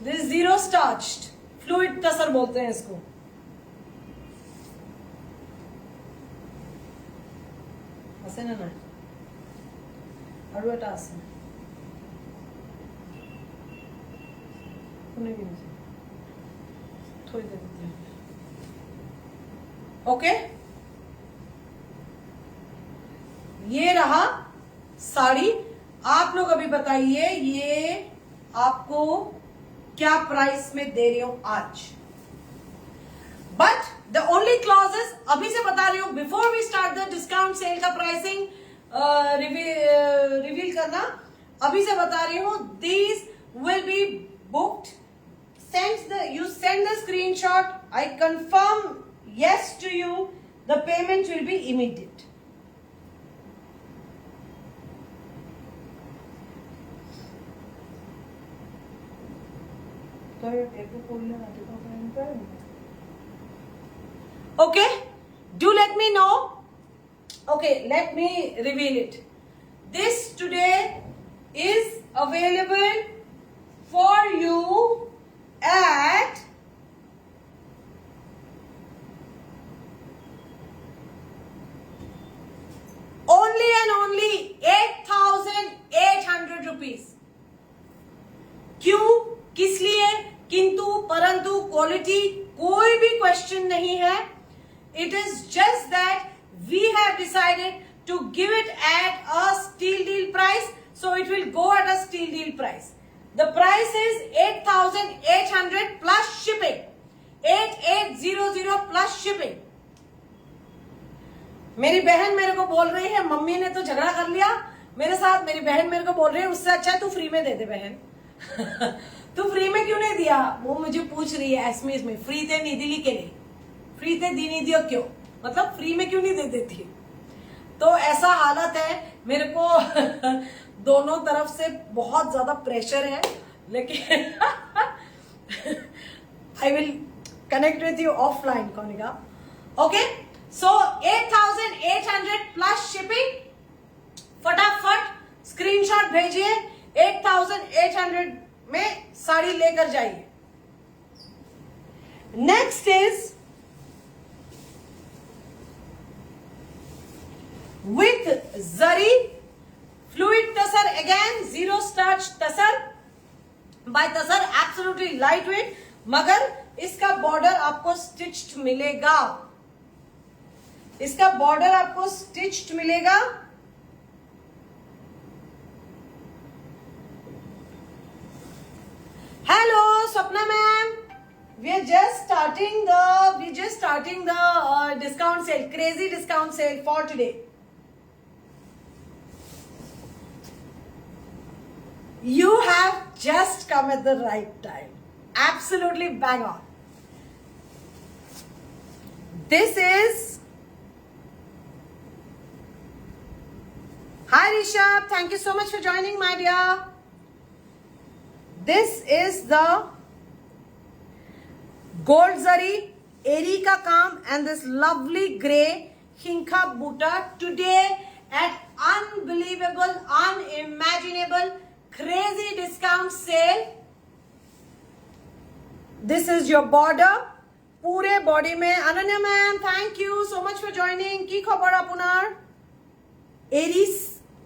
This is zero starched, fluid tasar बोलते हैं इसको। ऐसे ना ना और बेटा ऐसे उन्हें भी नहीं थोड़ी देर देते हैं। ओके, ये रहा साड़ी। आप लोग अभी बताइए ये आपको क्या प्राइस में दे रही हूं आज। बट द ओनली क्लॉजेस अभी से बता रही हूं, before we start the discount sale का प्राइसिंग रिवील करना अभी से बता रही हूं। These will be booked, you send the screenshot, I confirm yes to you, the payment will be immediate. Okay, do let me know. Okay, let me reveal it. This today is available for you at only and only 8,800 rupees. क्यों, किस लिए, किंतु परंतु quality कोई भी question नहीं है। It is just that we have decided to give it at a steal deal price, so it will go at a steal deal price. The price is 8,800 plus shipping, 8800 plus shipping. मेरी बहन मेरे को बोल रही है, mummy ने तो झगड़ा कर लिया मेरे साथ, मेरी बहन मेरे को बोल रही है उससे अच्छा है तू फ्री में दे दे बहन। तू फ्री में क्यों नहीं दिया, वो मुझे पूछ रही है एसएमएस में, फ्री ते नहीं दिली के लिए, फ्री ते दी नहीं दियो क्यों, मतलब फ्री में क्यों नहीं दे देती। तो ऐसा हालत है मेरे को दोनों तरफ से बहुत ज्यादा प्रेशर है, लेकिन I will connect with you offline Konika. Okay, so 8,800 plus shipping. फटाफट स्क्रीनशॉट भेजिए, 8,800 में साड़ी लेकर जाइए। Next is with zari fluid tussar, again zero starch tussar by tussar, absolutely light weight, मगर इसका बॉर्डर आपको स्टिच्ड मिलेगा, इसका बॉर्डर आपको स्टिच्ड मिलेगा। Hello, Swapna ma'am. We're just starting the discount sale, crazy discount sale for today. You have just come at the right time. Absolutely bang on. This is. Hi Rishabh, thank you so much for joining, my dear. This is the gold zari eri ka काम and this lovely grey हिंखा buta today at unbelievable, unimaginable, crazy discount sale. This is your border, पूरे body में। Ananya ma'am thank you so much for joining. की खबर आपनार?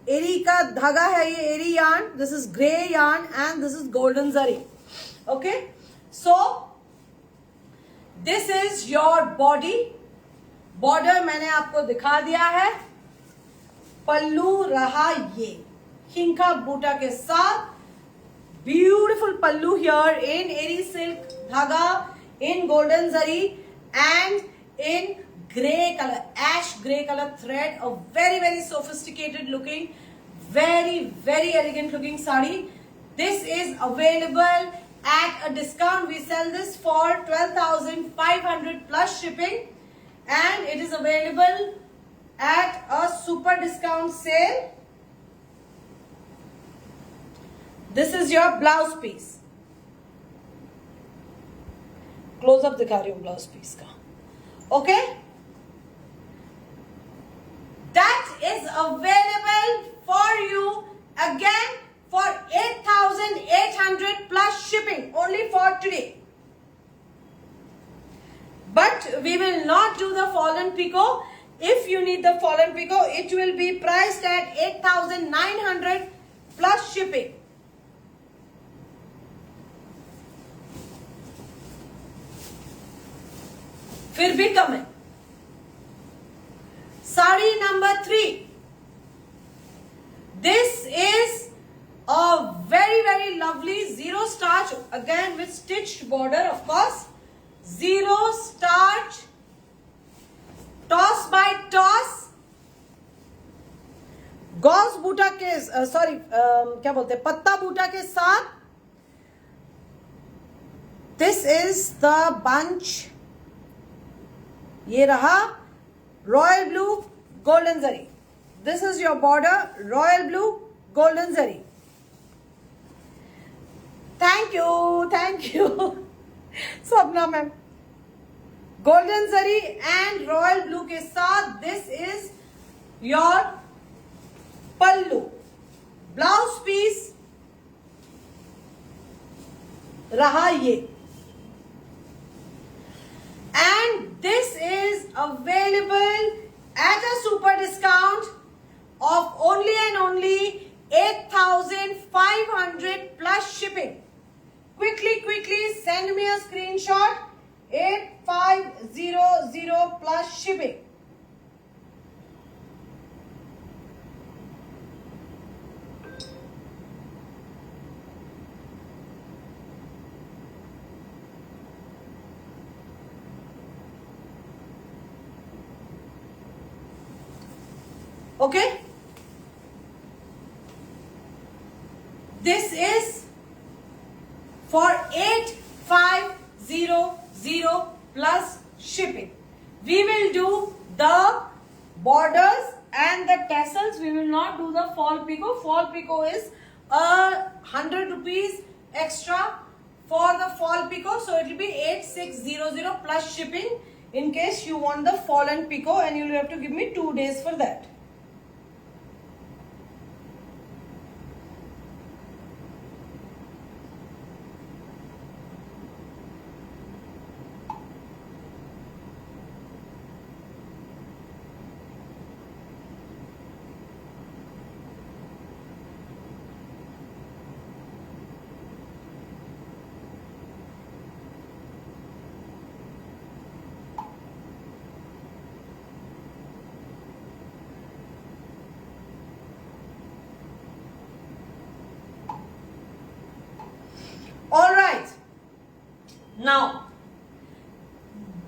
एरी का धागा है ये, Eri yarn, this is grey yarn and this is golden zari. Okay, so this is your body. Border मैंने आपको दिखा दिया है। पल्लू रहा ये खिंका बूटा के साथ. Beautiful pallu here in eri silk dhaga, in golden zari and in grey color, ash grey color thread. A very, very sophisticated looking, very, very elegant looking sari. This is available at a discount. We sell this for 12,500 plus shipping, and it is available at a super discount sale. This is your blouse piece. Close up दिखा रही हूँ blouse piece का. Okay? That is available for you again for 8,800 plus shipping only for today. But we will not do the fallen pico. If you need the fallen pico, it will be priced at 8,900 plus shipping. फिर भी कम है. Sari number 3. This is a very, very lovely zero starch, again with stitched border, of course. Zero starch, toss by toss, गॉज बूटा के क्या बोलते हैं, पत्ता बूटा के साथ. This is the bunch. ये रहा royal blue golden zari. This is your border, royal blue golden zari. Thank you Swapna ma'am. Golden zari and royal blue के साथ this is your pallu. Blouse piece रहा ये. And this is available at a super discount of only and only 8,500 plus shipping. Quickly send me a screenshot. 8500 plus shipping. Okay? This is for 8500 plus shipping. We will do the borders and the tassels. We will not do the fall pico. Fall pico is 100 rupees extra for the fall pico. So it will be 8600 plus shipping in case you want the fall and pico, and you will have to give me 2 days for that. All right. Now,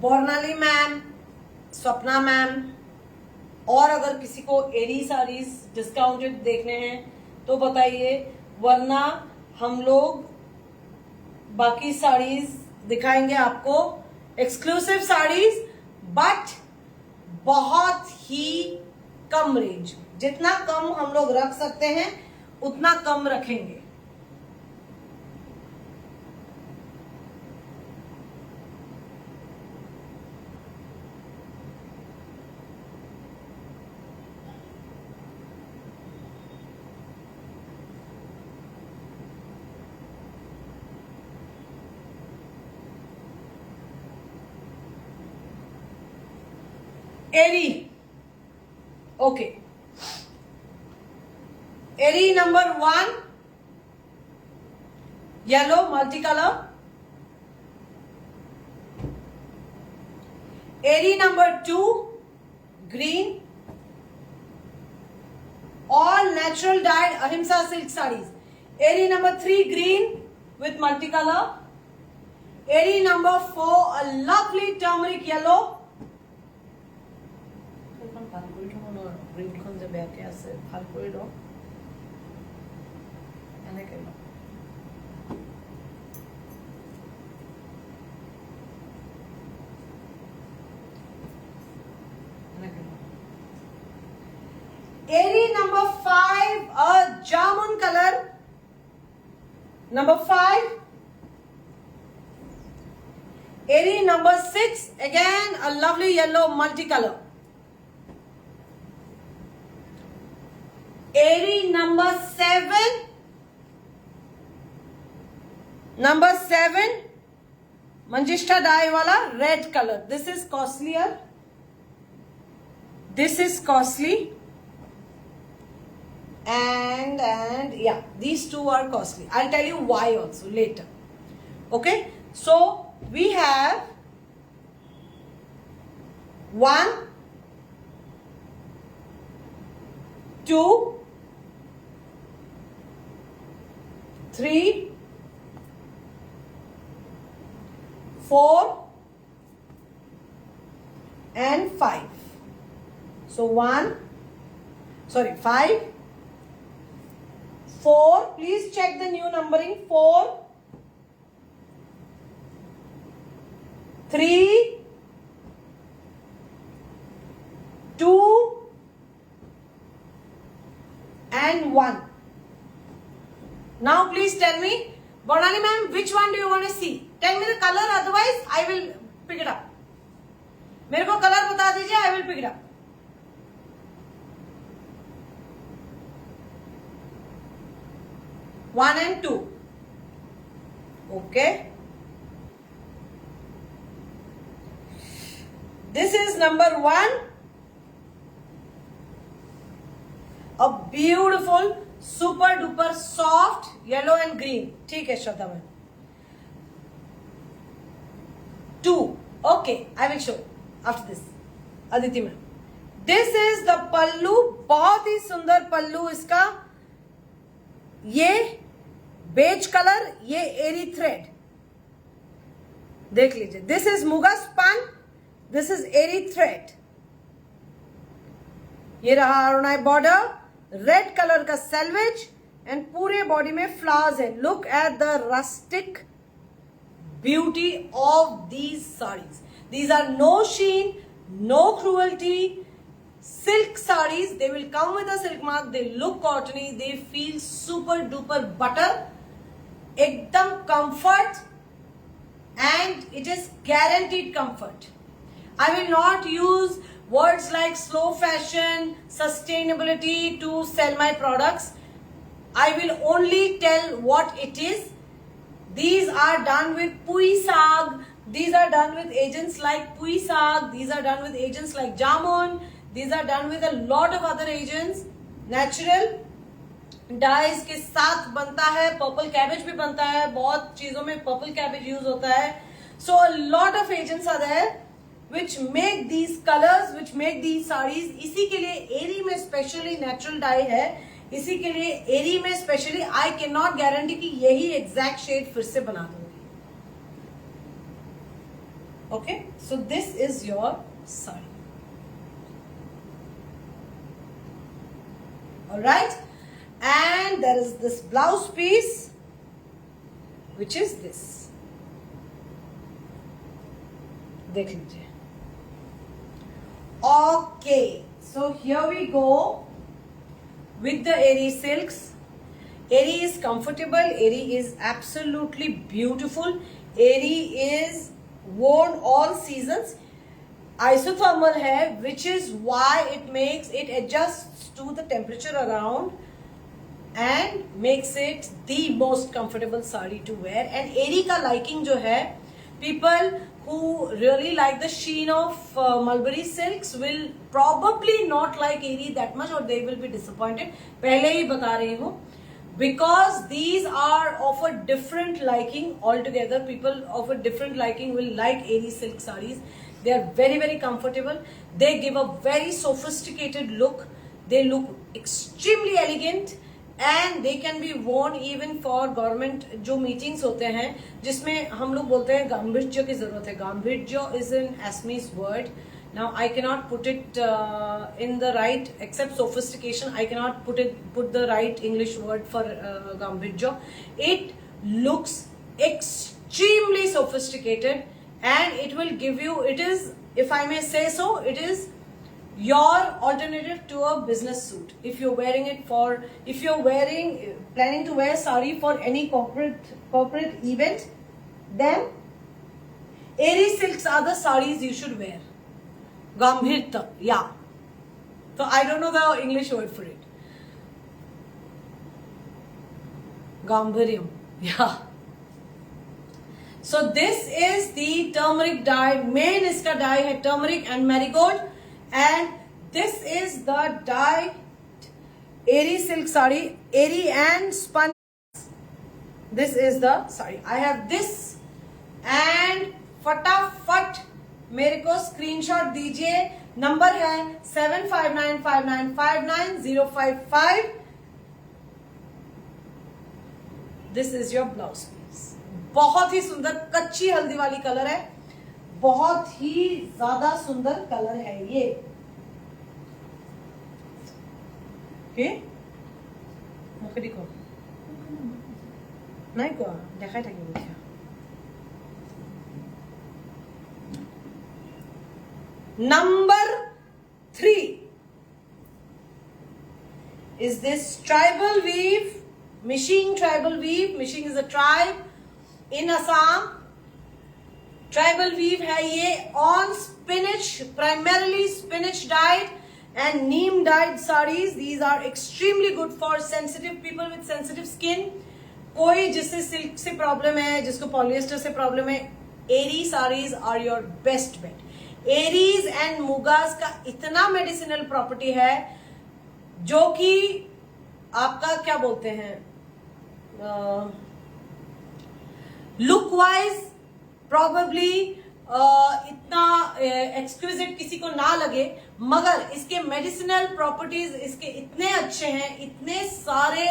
Barnali ma'am, Swapna ma'am, और अगर किसी को एरी saris discounted देखने हैं तो बताइए, वरना हम लोग बाकी साड़ीज दिखाएंगे आपको, एक्सक्लूसिव साड़ीज, बट बहुत ही कम रेंज. जितना कम हम लोग रख सकते हैं उतना कम रखेंगे. Eri, okay. Eri number 1 yellow multi colour. Eri number 2 green. All natural dyed Ahimsa silk sarees. Area number 3 green with multicolor. Area number 4 a lovely turmeric yellow. Area number 5 a jamun color. Number 5. Area number 6 again a lovely yellow multicolor. Area number 7. Number 7 Manjishta dye wala red color. This is costlier. This is costly. And yeah, these two are costly. I'll tell you why also later. Okay, so we have 1, 2, 3, 4 and 5. So 5, 4, please check the new numbering. 4, 3, 2 and 1. Now please tell me, Bonani ma'am, which one do you want to see? Tell me the color, otherwise I will pick it up. मेरे को color बता दीजिए, I will pick it up. One and 2. Okay. This is number 1. A beautiful, super duper soft yellow and green. ठीक है Shraddha ma'am. 2. Okay, I will show after this. Aditi ma'am. This is the pallu. बहुत ही सुंदर पल्लू इसका. ये beige colour, ये एरी thread देख लीजिए. This is muga spun, this is eri thread. ये रहा अरुणाई बॉर्डर, रेड कलर का सेल्वेज एंड पूरे बॉडी में फ्लावर्स है. Look at the rustic beauty of these saris. These are no sheen, no cruelty. Silk sarees, they will come with a silk mark, they look cottony, they feel super duper butter, ekdam comfort, and it is guaranteed comfort. I will not use words like slow fashion, sustainability to sell my products. I will only tell what it is. These are done with Pui Saag, these are done with agents like Pui Saag, these are done with agents like Jamun. These are done with a lot of other agents. Natural dyes के साथ बनता है. Purple cabbage भी बनता है. बहुत चीजों में पर्पल कैबेज यूज होता है. So a lot of agents are there which make these colors, which make these sarees. इसी के लिए एरी में स्पेशली नेचुरल डाई है. इसी के लिए एरी में स्पेशली I cannot guarantee कि यही एग्जैक्ट शेड फिर से बना दूंगी. Okay, so this is your saree. Alright, and there is this blouse piece which is this. देख लीजिए. Okay, so here we go with the Eri silks. Eri is comfortable. Eri is absolutely beautiful. Eri is worn all seasons. Isothermal है, which is why it adjusts to the temperature around and makes it the most comfortable sari to wear. And Eri का liking जो है, people who really like the sheen of Mulberry silks will probably not like Eri that much, or they will be disappointed. पहले ही बता रही हूँ, because these are of a different liking altogether. People of a different liking will like Eri silk sarees. They are very, very comfortable. They give a very sophisticated look. they look extremely elegant and they can be worn even for government जो meetings होते हैं जिसमें हम लोग बोलते हैं गांभीर्य की जरूरत है. गांभीर्य is an Assamese word. Now I cannot put it in the right, except sophistication, I cannot put the right English word for गांभीर्य. It looks extremely sophisticated and it will give you, it is, if I may say so, it is your alternative to a business suit. If you're wearing it for, if you're planning to wear sari for any corporate event, then Eri silks are the saris you should wear. Gambhirta, yeah. So I don't know the English word for it. Gambhiryam, yeah. So this is the turmeric dye. Main iska dye है turmeric and marigold, and this is the dye Eri silk sari, Eri and spun. This is the sari. I have this, and फटाफट मेरे को screenshot दीजिए. Number है 7595959055. This is your blouse piece. बहुत ही सुंदर कच्ची हल्दी वाली कलर है, बहुत ही ज्यादा सुंदर कलर है ये. मुखड़ी को नहीं को देखाई था क्या? Number 3 is this tribal weave, Mishing tribal weave. Mishing is a tribe in Assam. Tribal weave है ये on spinach, primarily spinach dyed and neem dyed sarees. These are extremely good for sensitive people with sensitive skin. कोई जिससे silk से problem है, जिसको polyester से problem है, eri sarees are your best bet. Eris and mugas का इतना मेडिसिनल प्रॉपर्टी है जो कि आपका क्या बोलते हैं, लुक वाइज प्रॉबेबली इतना एक्सक्विजिट किसी को ना लगे, मगर इसके मेडिसिनल प्रॉपर्टीज इसके इतने अच्छे हैं, इतने सारे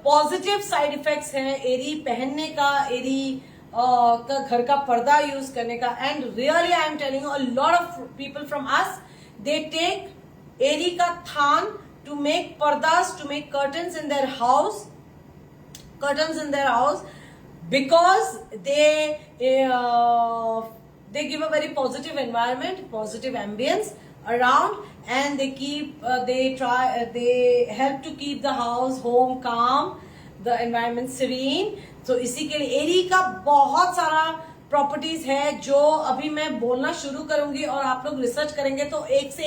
पॉजिटिव साइड इफेक्ट्स हैं एरी पहनने का, एरी का घर का पर्दा यूज करने का. And really I am telling a lot of people from us, they take eri का थान to make pardas, to make curtains in their house, because they give a very positive environment, positive ambience around, and they help to keep the house, home calm, the environment serene. तो इसी के लिए एरी का बहुत सारा properties है जो अभी मैं बोलना शुरू करूंगी और आप लोग रिसर्च करेंगे तो एक से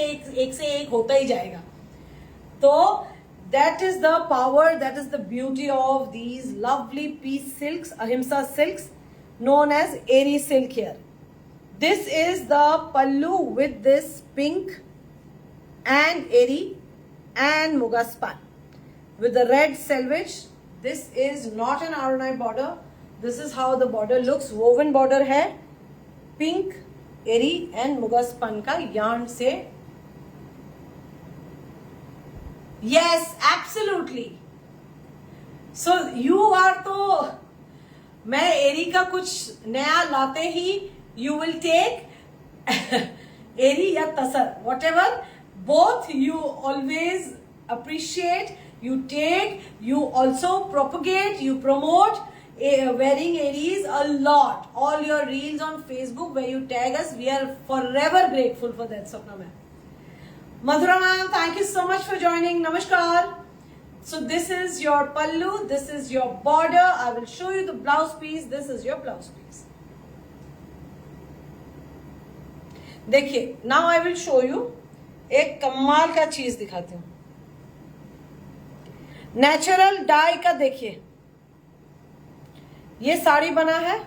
एक होता ही जाएगा. तो that is the power, that is the beauty of these lovely piece silks, ahimsa silks, known as Eri silk here. This is the pallu with this pink and Eri and muga span with the red selvage. This is not an Arunai border. This is how the border looks. Woven border है, pink Eri and muga span का yarn से. Yes, absolutely. So you are तो मैं एरी का कुछ नया लाते ही you will take एरी या तसर, whatever, both you always appreciate, you take, you also propagate, you promote wearing Aries a lot. All your reels on Facebook where you tag us, we are forever grateful for that, Sapna ma'am. Madhura ma'am, thank you so much for joining. Namaskar. So this is your pallu, this is your border. I will show you the blouse piece. This is your blouse piece. देखिए, now I will show you एक कमाल का चीज दिखाती हूँ. Natural die का देखिए, ये साड़ी बना है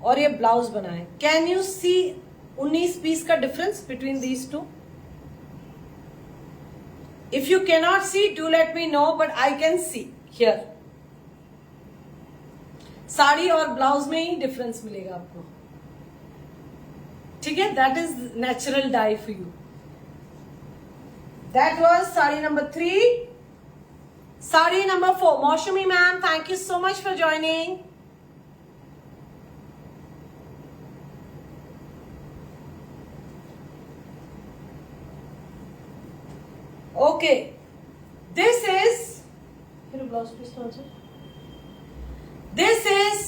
और ये ब्लाउज बना है. कैन यू सी 19 पीस का difference between these two? If you cannot see, do let me know, but I can see here. Sari और ब्लाउज में ही डिफरेंस मिलेगा आपको. ठीक है, that is natural die for you. That was sari number 3. Sari number 4. Moshami ma'am, thank you so much for joining. Okay. This is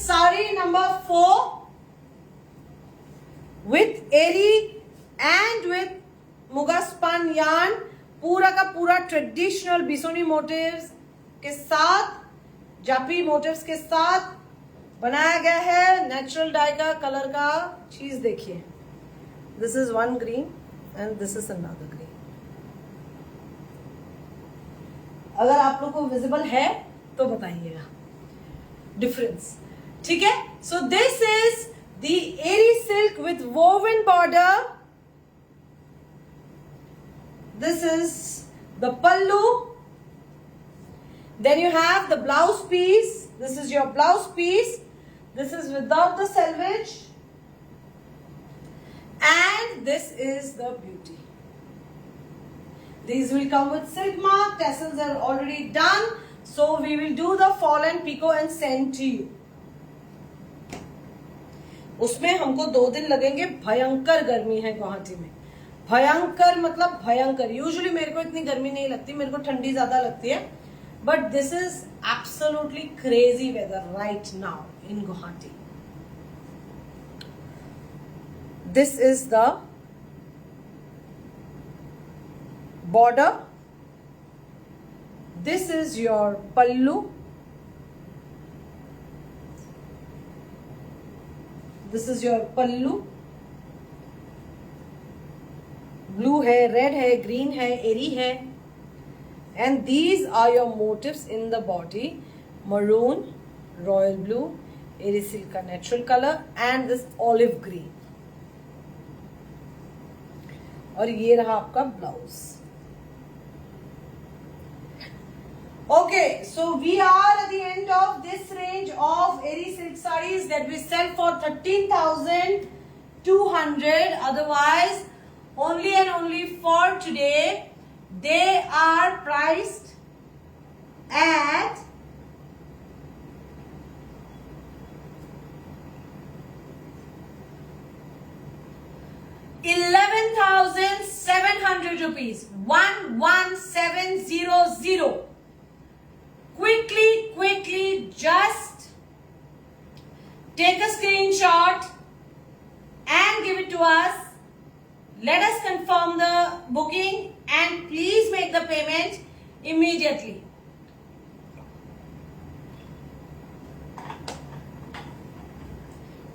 sari number 4 with eri and with muga spun yarn. पूरा का पूरा traditional बिसोनी motives के साथ, जापी motives के साथ बनाया गया है. नेचुरल डाई का कलर का चीज देखिए. This is one green and this is another green. अगर आप लोग को विजिबल है तो बताइएगा डिफरेंस. ठीक है. So this is the eri silk with woven border. This is the pallu. Then you have the blouse piece. This is your blouse piece. This is without the selvage. And this is the beauty. These will come with silk mark. Tassels are already done. So we will do the fall and pico and send to you. उसमें हमको 2 दिन लगेंगे. भयंकर गर्मी है गुवाहाटी में. भयंकर मतलब भयंकर. यूजुअली मेरे को इतनी गर्मी नहीं लगती, मेरे को ठंडी ज्यादा लगती है. But this is absolutely crazy weather right now in Guwahati. This is the border. This is your pallu. This is your pallu. Blue है, रेड है, ग्रीन है, एरी है. And these are your motifs in the body. Maroon, royal blue, eri silk का natural colour and this olive green. और ये रहा आपका blouse. Okay, so we are at the end of this range of Eri silk sarees that we sell for 13,200. Otherwise, only and only for today, they are priced at 11,700 rupees. 11,700. Quickly, just take a screenshot and give it to us. Let us confirm the booking and please make the payment immediately.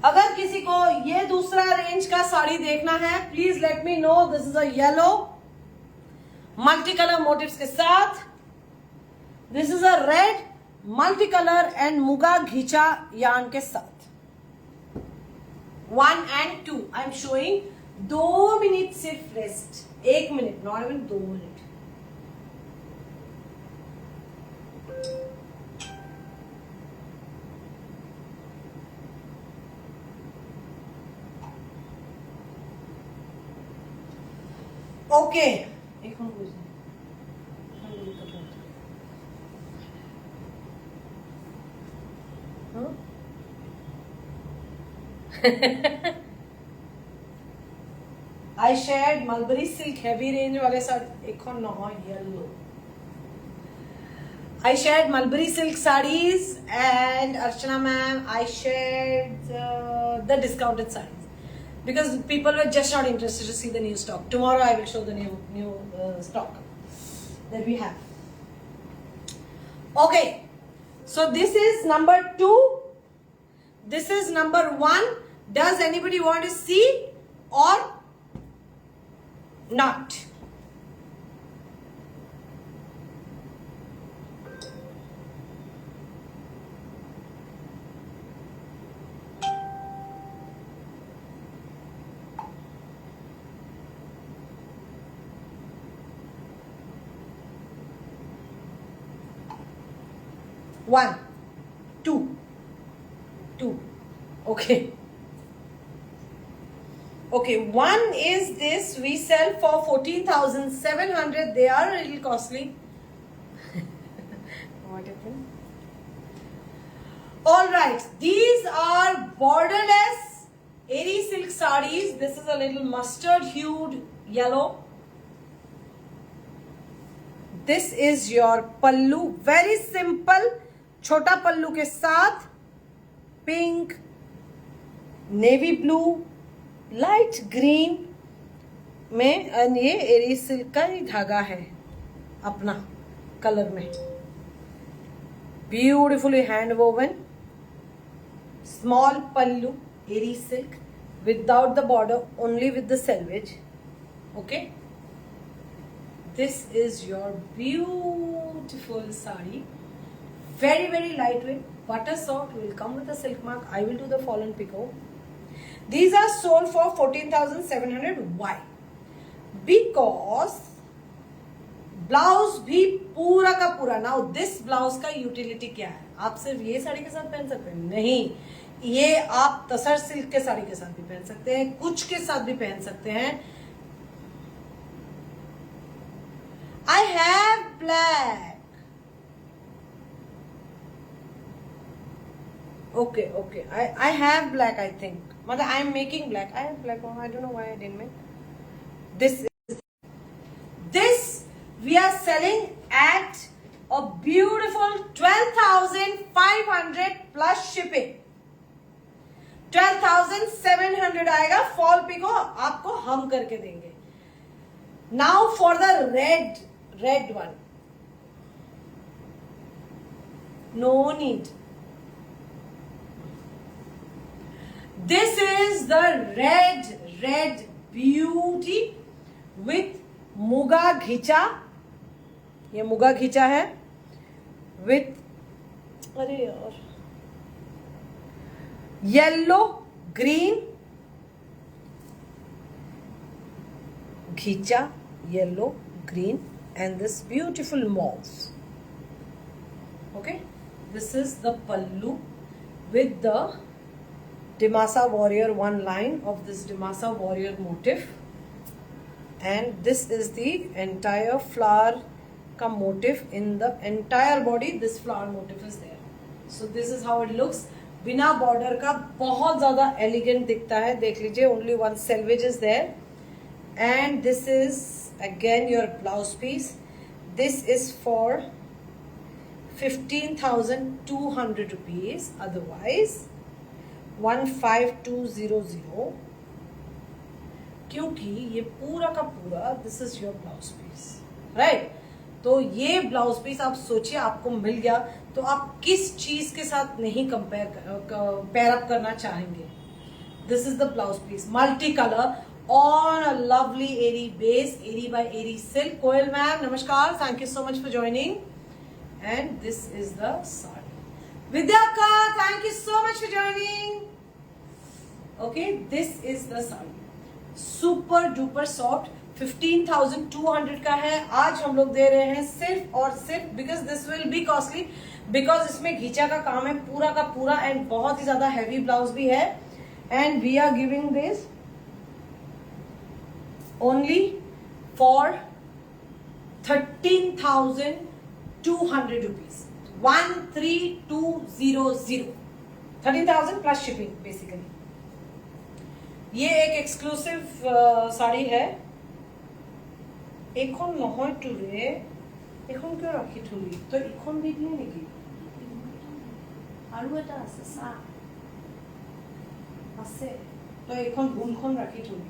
अगर किसी को ये दूसरा range का साड़ी देखना है, please let me know. This is a yellow multi colour motifs के साथ. This is a red multi colour and muga ghicha yarn के साथ. 1 and 2 I am showing. 2 minute सिर्फ rest. 1 minute, not even 2 minute. Okay. एक मिनट बुझे. I shared Mulberry silk heavy range वाले साड़ी. एक और नौ yellow. I shared Mulberry silk sarees and Archana ma'am, I shared the discounted sarees because people were just not interested to see the new stock. Tomorrow I will show the new stock that we have. Okay, so this is number 2. This is number 1. Does anybody want to see or not? One, two. Okay. Okay, one is this. We sell for 14,700. They are a little costly. What happened? All right, these are borderless Eri silk sarees. This is a little mustard hued yellow. This is your pallu. Very simple. छोटा पल्लू के साथ pink, navy blue, light green में, और ये एरी silk का ही धागा है अपना कलर में, beautifully hand woven, small pallu, eri silk without the border, only with the selvedge. Okay, this is your beautiful sari. Very, very lightweight, butter soft, will come with a silk mark. I will do the fall and picot. These are sold for 14,700. Why? Because blouse भी पूरा का पूरा. Now this blouse का utility क्या है? आप सिर्फ ये साड़ी के साथ पहन सकते हैं? नहीं, ये आप तसर सिल्क के साड़ी के साथ भी पहन सकते हैं, कुछ के साथ भी पहन सकते हैं. I have black. Okay, okay. I have black, I think. Mother, I am making black. I have black. I don't know why I didn't make. This we are selling at a beautiful 12,500 plus shipping. 12,700 आएगा. Fall pico आपको हम करके देंगे. Now for the red one. No need. This is the red beauty with muga घिचा. ये मुगा घिचा है with, अरे यार, येलो ग्रीन घिचा, yellow green, and this beautiful mauve. Okay, this is the pallu with the Dimasa Warrior, one line of this Dimasa Warrior motif, and this is the entire flower ka motif in the entire body. This flower motif is there. So this is how it looks. बिना border का बहुत ज़्यादा elegant दिखता है. देख लीजिए, only one selvage is there, and this is again your blouse piece. This is for 15,200 rupees. Otherwise 15,200, क्योंकि ये पूरा का पूरा this is your blouse piece, right. तो ये ब्लाउज पीस आप सोचिए आपको मिल गया तो आप किस चीज के साथ नहीं पेयर अप करना चाहेंगे. This is the blouse piece, multi colour on a lovely eri base, eri by eri silk. Koyal ma'am नमस्कार, thank you so much for joining. And this is the sari. Vidyaka, thank you so much for joining. Okay, this is the saree. Super duper soft. 15,200 का है. आज हम लोग दे रहे हैं सिर्फ और सिर्फ because this will be costly, because इसमें घिचा का काम है पूरा का पूरा, एंड बहुत ही ज्यादा हैवी ब्लाउज भी है. And we are giving this only for 13,200 rupees. 13,200. 13,000 plus shipping basically. ये एक एक्सक्लूसिव साड़ी है. এখন নহয় টুরে, এখন কিয় রাখি থুলি? তো এখন বিকলি নেকি? আৰু এটা আছে সা আছে, তো এখন গুণখন ৰাখি থুলি.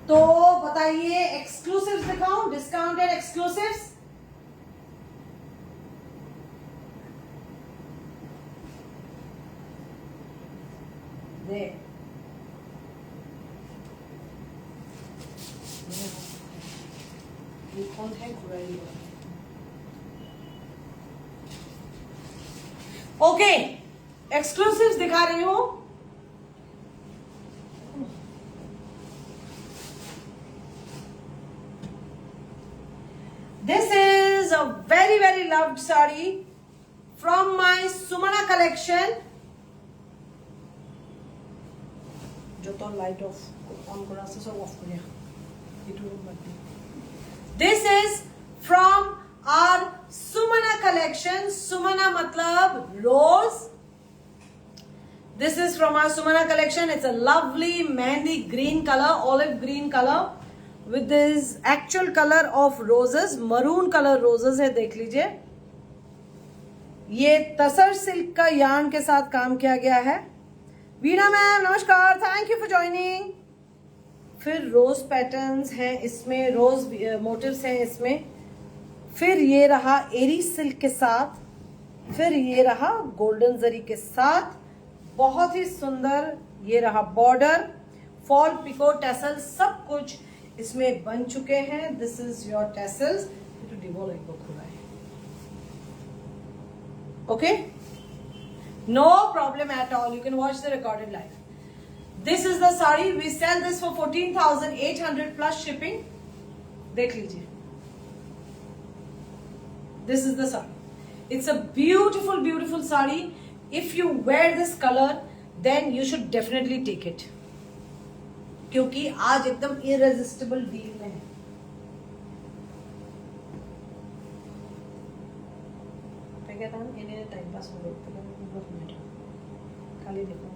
तो बताइए एक्सक्लूसिव्स दिखाऊं, डिस्काउंटेड एक्सक्लूसिव्स. दे ये कौन है घुराई. ओके, एक्सक्लूसिव्स दिखा रही हूं. very very loved sari from my Sumana collection. जो light off on करा से सब off करिया. This is from our Sumana collection. Sumana matlab rose. This is from our Sumana collection. It's a lovely mehndi green color, olive green color with this actual color of roses. Maroon color roses है, देख लीजिए. ये तसर silk का yarn के साथ काम किया गया है. वीणा मैम नमस्कार, थैंक यू फॉर ज्वाइनिंग. फिर रोज पैटर्न्स हैं इसमें, रोज मोटिव्स हैं इसमें. फिर ये रहा एरी सिल्क के साथ, फिर ये रहा गोल्डन जरी के साथ. बहुत ही सुंदर ये रहा बॉर्डर, फॉल पिको टेसल सब कुछ इसमें बन चुके हैं. This is your tassels. तो डिवो लाइक को खुला है. Okay, no problem at all. You can watch the recorded live. This is the sari. We sell this for 14,800 plus shipping. देख लीजिए. This is the sari. It's a beautiful, beautiful sari. If you wear this color, then you should definitely take it. क्योंकि आज एकदम irresistible deal में है. मैं कहता हूँ इन्हें टाइम पास हो गया खाली देखो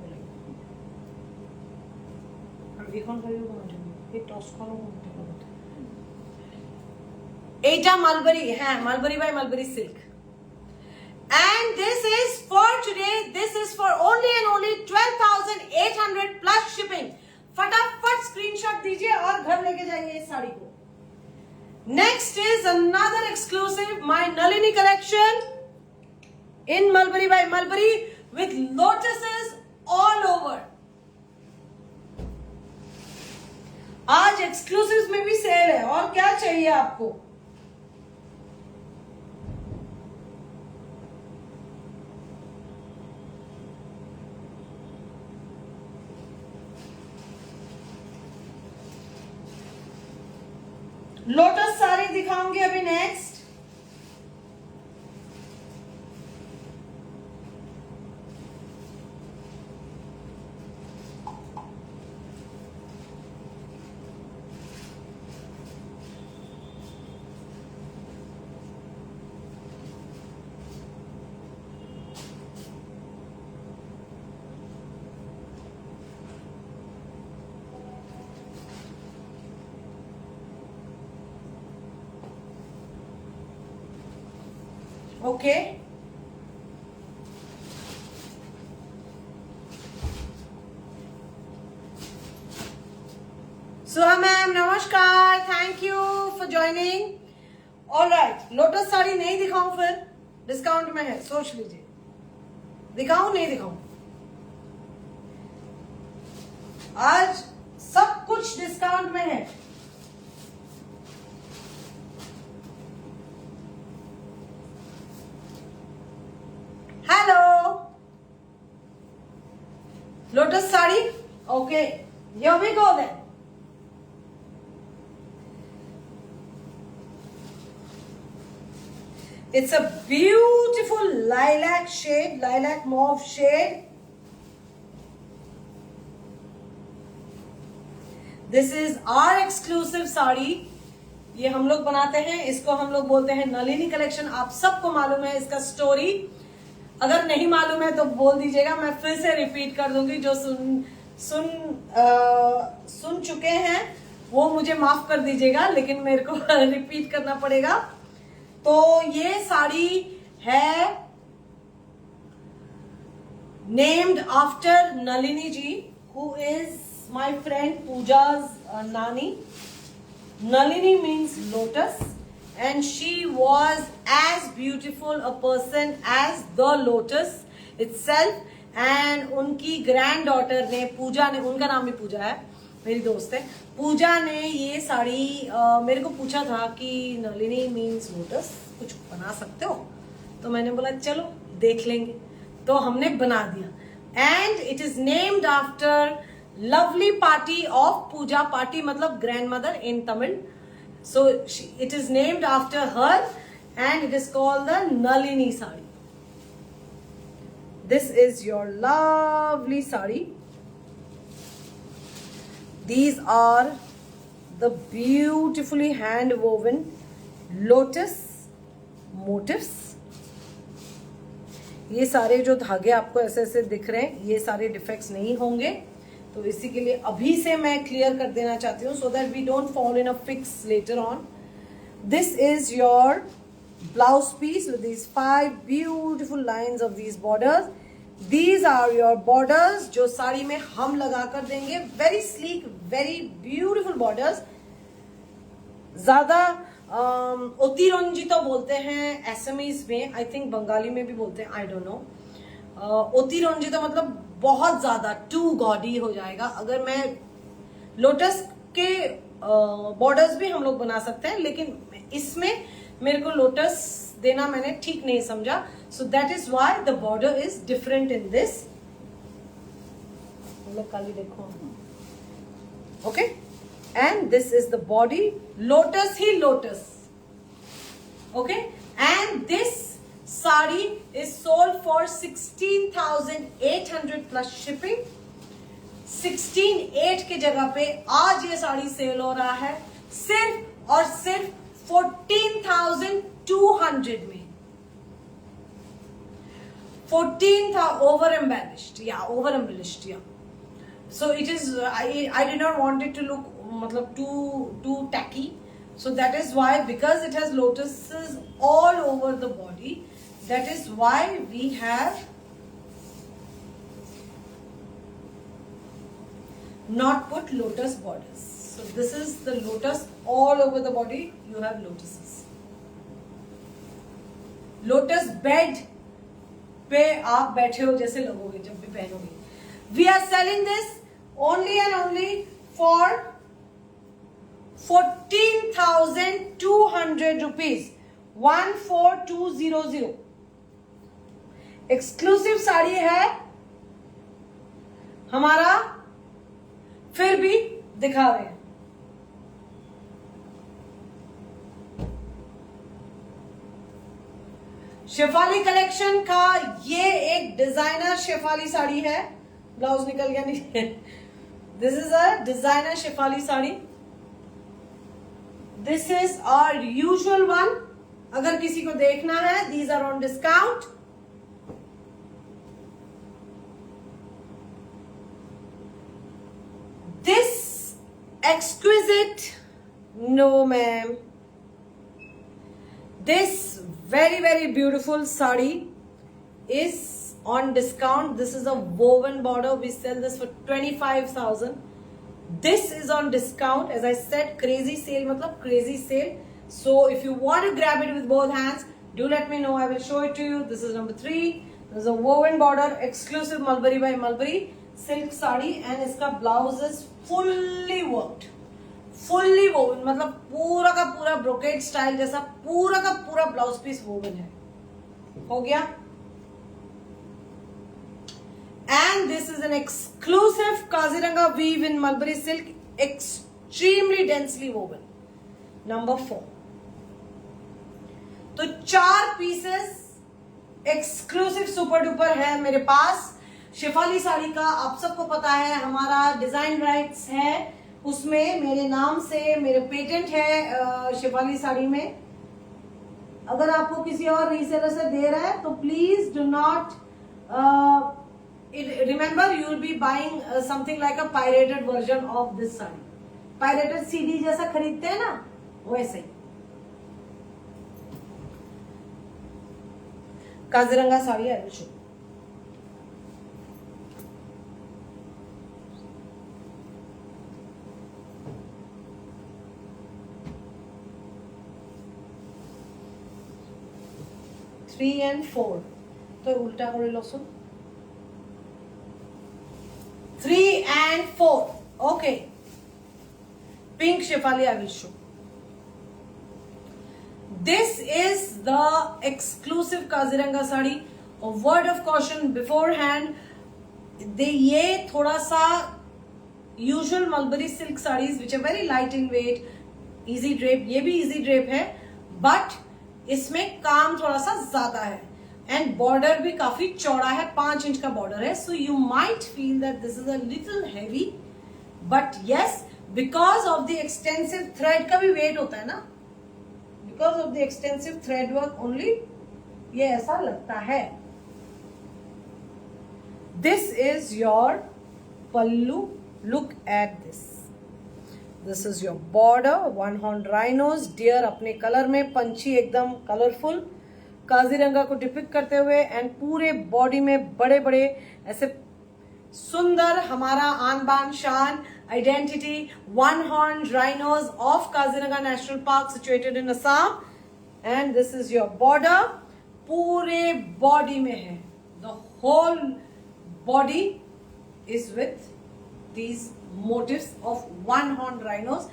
এইটা মালবারি, হ্যাঁ mulberry by mulberry silk. And this is for today. This is for only and only 12,800 plus shipping. फटाफट स्क्रीनशॉट दीजिए और घर लेके जाइए इस साड़ी को. Next is another exclusive, my Nalini collection in Mulberry by Mulberry with lotuses all over. आज exclusive में भी सेल है और क्या चाहिए आपको. लोटस साड़ी दिखाऊंगी अभी next. Okay. Suha ma'am, namaskar. Thank you for joining. All right. Lotus sari नहीं दिखाऊं फिर डिस्काउंट में है, सोच लीजिए. दिखाऊं नहीं दिखाऊं. आज सब कुछ डिस्काउंट में है. Lotus sari, okay, here we go then. It's a beautiful lilac shade, lilac mauve shade. This is our exclusive sari. ये हम लोग बनाते हैं, इसको हम लोग बोलते हैं नलिनी कलेक्शन. आप सबको मालूम है इसका स्टोरी. अगर नहीं मालूम है तो बोल दीजिएगा, मैं फिर से रिपीट कर दूंगी. जो सुन चुके हैं वो मुझे माफ कर दीजिएगा, लेकिन मेरे को रिपीट करना पड़ेगा. तो ये साड़ी है named after Nalini ji, who is my friend Puja नानी. Nalini means lotus. And she was as beautiful a person as the lotus itself. And उनकी granddaughter ने, पूजा ने, उनका नाम भी पूजा है, मेरी दोस्त है, पूजा ने ये साड़ी मेरे को पूछा था कि नलिनी मीन्स लोटस, कुछ बना सकते हो? तो मैंने बोला चलो देख लेंगे. तो हमने बना दिया. And it is named after lovely party of Puja. Party मतलब grandmother in Tamil. So it is named after her, and it is called the Nalini sari. This is your lovely sari. These are the beautifully hand woven lotus motifs. ये सारे जो धागे आपको ऐसे ऐसे दिख रहे हैं, ये सारे डिफेक्ट्स नहीं होंगे, तो इसी के लिए अभी से मैं क्लियर कर देना चाहती हूँ, so that we don't fall in a fix later on. This is your blouse piece with these 5 beautiful lines of these borders. These are your borders जो साड़ी में हम लगा कर देंगे. Very sleek, very beautiful borders. ज्यादा ओतिरंजितो बोलते हैं SMEs में, आई थिंक बंगाली में भी बोलते हैं, आई डोंट नो. ओतिरंजितो मतलब बहुत ज्यादा, टू गॉडी हो जाएगा. अगर मैं लोटस के बॉर्डर्स भी हम लोग बना सकते हैं, लेकिन इसमें मेरे को लोटस देना मैंने ठीक नहीं समझा, so that is why the border is different in this. मतलब काली देखो, okay. And this is the body, lotus hi lotus, okay. And this sari is sold for 16,800 plus shipping. 16,800 के जगह पे आज ये साड़ी सेल हो रहा है सिर्फ और सिर्फ 14,200 में. 14 था over embellished, yeah. So it is, I did not want it to look मतलब too tacky, so that is why, because it has lotuses all over the body, that is why we have not put lotus borders. So this is the lotus all over the body, you have lotuses. Lotus bed पे आप बैठे हो जैसे लगोगे जब भी पहनोगे. We are selling this only and only for 14,200 rupees. 14,200. Exclusive sari है हमारा, फिर भी दिखा रहे हैं. शेफाली कलेक्शन का ये एक डिजाइनर शेफाली साड़ी है. ब्लाउज निकल गया नहीं. This is a designer Shefali sari. This is our usual one. अगर किसी को देखना है, these are on discount. This exquisite, no ma'am, this very very beautiful sari is on discount. This is a woven border. We sell this for 25,000. This is on discount. As I said, crazy sale matlab crazy sale. So if you want to grab it with both hands, do let me know. I will show it to you. This is number 3. This is a woven border, exclusive Mulberry by Mulberry silk sari, and iska blouse is fully worked. Fully woven, मतलब पूरा का पूरा brocade style जैसा पूरा का पूरा blouse piece woven है. हो गया. And this is an exclusive Kaziranga weave in mulberry silk, extremely densely woven. Number 4. तो 4 पीसेस एक्सक्लूसिव सुपर डुपर है मेरे पास. शेफाली साड़ी का आप सबको पता है, हमारा डिजाइन राइट्स है, उसमें मेरे नाम से मेरे पेटेंट है शेफाली साड़ी में. अगर आपको किसी और रीसेलर से दे रहा है तो please do not remember, you will be buying something like a pirated version of this sari. Pirated CD जैसा खरीदते हैं ना, वैसे ही. Kaziranga sari I will show. Three and 4 तो उल्टा करे लसुन. 3 and 4. Okay. Pink Shefali I will show. This is the exclusive Kaziranga sari. A word of caution beforehand. ये थोड़ा सा usual Mulberry silk sarees which are very light in weight, easy drape. ये भी easy drape है, but इसमें काम थोड़ा सा ज्यादा है एंड बॉर्डर भी काफी चौड़ा है, 5 इंच का बॉर्डर है. So you might feel that this is a little heavy, but yes, because of the extensive thread का भी वेट होता है ना, because of the extensive thread work only ये ऐसा लगता है. This is your pallu. Look at this. This is your border. 1 horn rhinos, deer अपने कलर में, पंछी एकदम कलरफुल, काजीरंगा को डिपिक्ट करते हुए, एंड पूरे बॉडी में बड़े बड़े ऐसे सुंदर हमारा आन बान शान identity 1 horn rhinos of Kaziranga national park situated in Assam. And this is your border. पूरे बॉडी में है. The whole body is with these motifs of 1 horn rhinos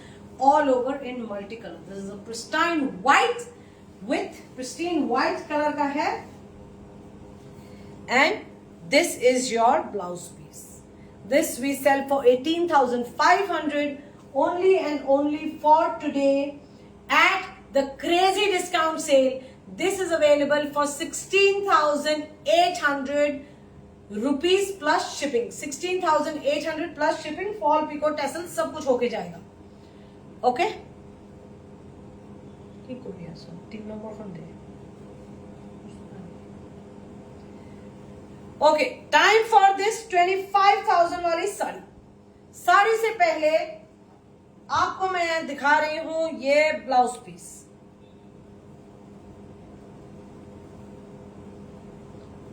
all over in multicolor. This is a pristine white with pristine white color ka hai, and this is your blouse piece. This we sell for 18,500 only and only for today at the crazy discount sale. This is available for 16,800 rupees plus shipping. 16,800 plus shipping. Fall picot tassel सब कुछ होके जाएगा. Okay, ठीक हो गया. So 3 number from they. Okay, time for this 25,000 वाली साड़ी. साड़ी से पहले आपको मैं दिखा रही हूं ये blouse piece.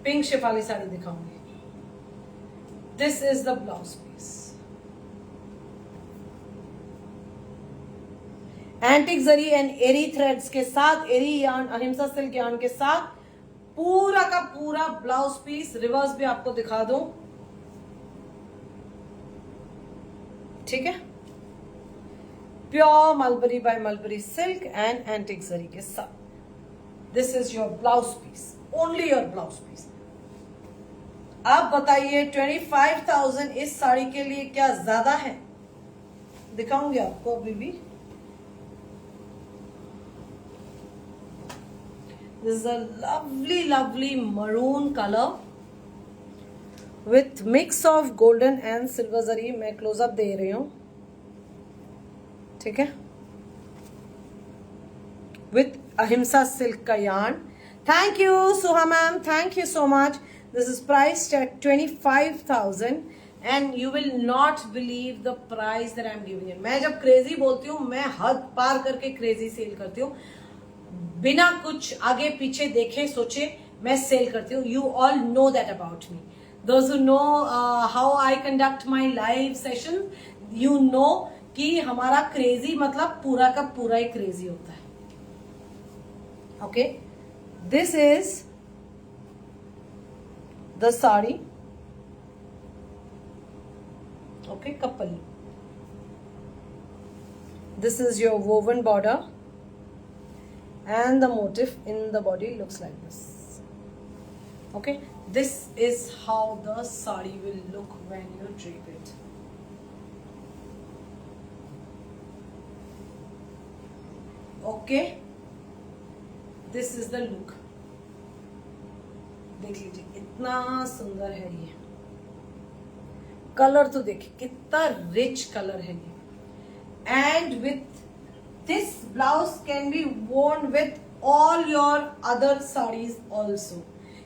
Pink Shefali sari दिखाऊंगी. This is the blouse piece. Antique zari and eri threads के साथ, एरी yarn, अहिंसा सिल्क yarn के साथ पूरा का पूरा ब्लाउज पीस. रिवर्स भी आपको दिखा दूं, ठीक है. Pure mulberry by mulberry silk and antique zari के साथ. This is your blouse piece, only your blouse piece. आप बताइए 25,000 इस साड़ी के लिए क्या ज्यादा है? दिखाऊंगी आपको अभी भी. This is a lovely lovely maroon colour with mix of golden and silver zari. मैं क्लोजअप दे रही हूं, ठीक है, विथ अहिंसा सिल्क का yarn. Thank you Suha ma'am, thank you so much. This is priced at 25,000 and you will not believe the price that I am giving you. मैं जब crazy बोलती हूँ, मैं हद पार करके crazy सेल करती हूँ. बिना कुछ आगे पीछे देखे सोचे मैं सेल करती हूँ. You all know that about me. Those who know how I conduct my live sessions, you know कि हमारा crazy मतलब पूरा का पूरा ही crazy होता है. Okay, this is the sari. Okay, couple. This is your woven border and the motif in the body looks like this. Okay, this is how the sari will look when you drape it. Okay, this is the look. देख लीजिए इतना सुंदर है ये colour. तो देखिए कितना rich colour है ये. And with this blouse can be worn with all your other saris also.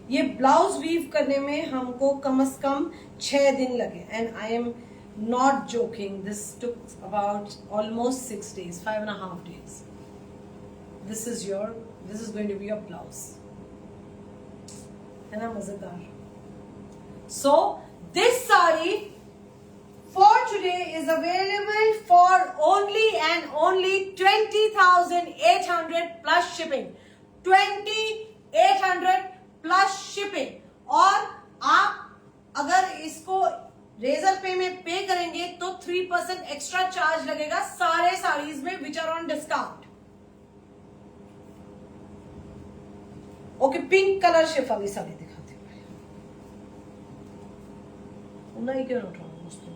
ये ब्लाउज वीव करने में हमको कम से कम 6 दिन लगे. And I am not joking, this took about almost 6 days, 5.5 days. This is going to be your blouse. है ना मजेदार. So this saree for today is available for only and only 20,800 plus shipping. 2,800 plus shipping. और आप अगर इसको razor पे में पे करेंगे तो 3% एक्स्ट्रा चार्ज लगेगा सारे साड़ीज में which are on discount. Okay, pink colour Shefali sari दिखाते हैं. नहीं क्यों उठा दोस्तों,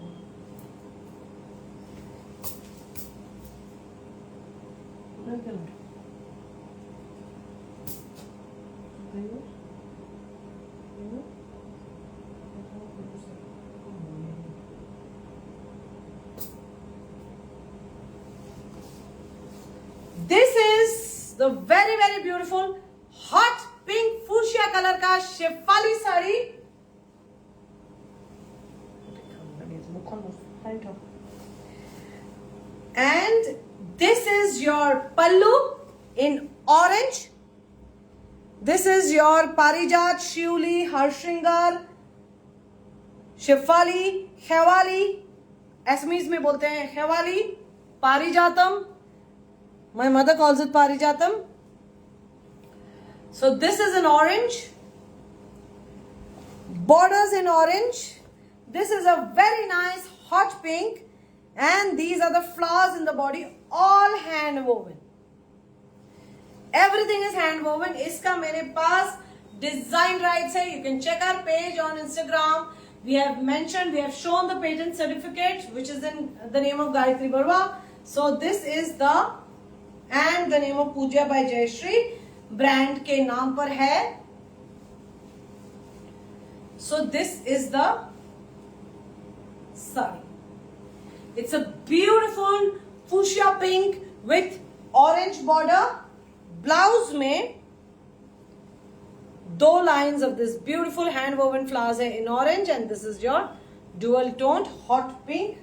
This is the very very beautiful hot pink fuchsia color का Shefali sari. And this is your pallu in orange. This is your Parijat, Shiuli, Harshringar, Shefali, Khewali. Assamese में बोलते हैं Khewali, Parijatam. My mother calls it Parijatam. So this is in orange. Borders in orange. This is a very nice hot pink. And these are the flowers in the body, all hand woven. Everything is hand woven. Iska mere paas design rights hai. You can check our page on Instagram. We have mentioned, we have shown the patent certificate, which is in the name of Gayatri Barua. So this is the, and the name of Puja by Jayashree. Brand ke naam par hai. So this is the sari. It's a beautiful fuchsia pink with orange border. Blouse में 2 lines of this beautiful hand woven flowers in orange, and this is your dual toned hot pink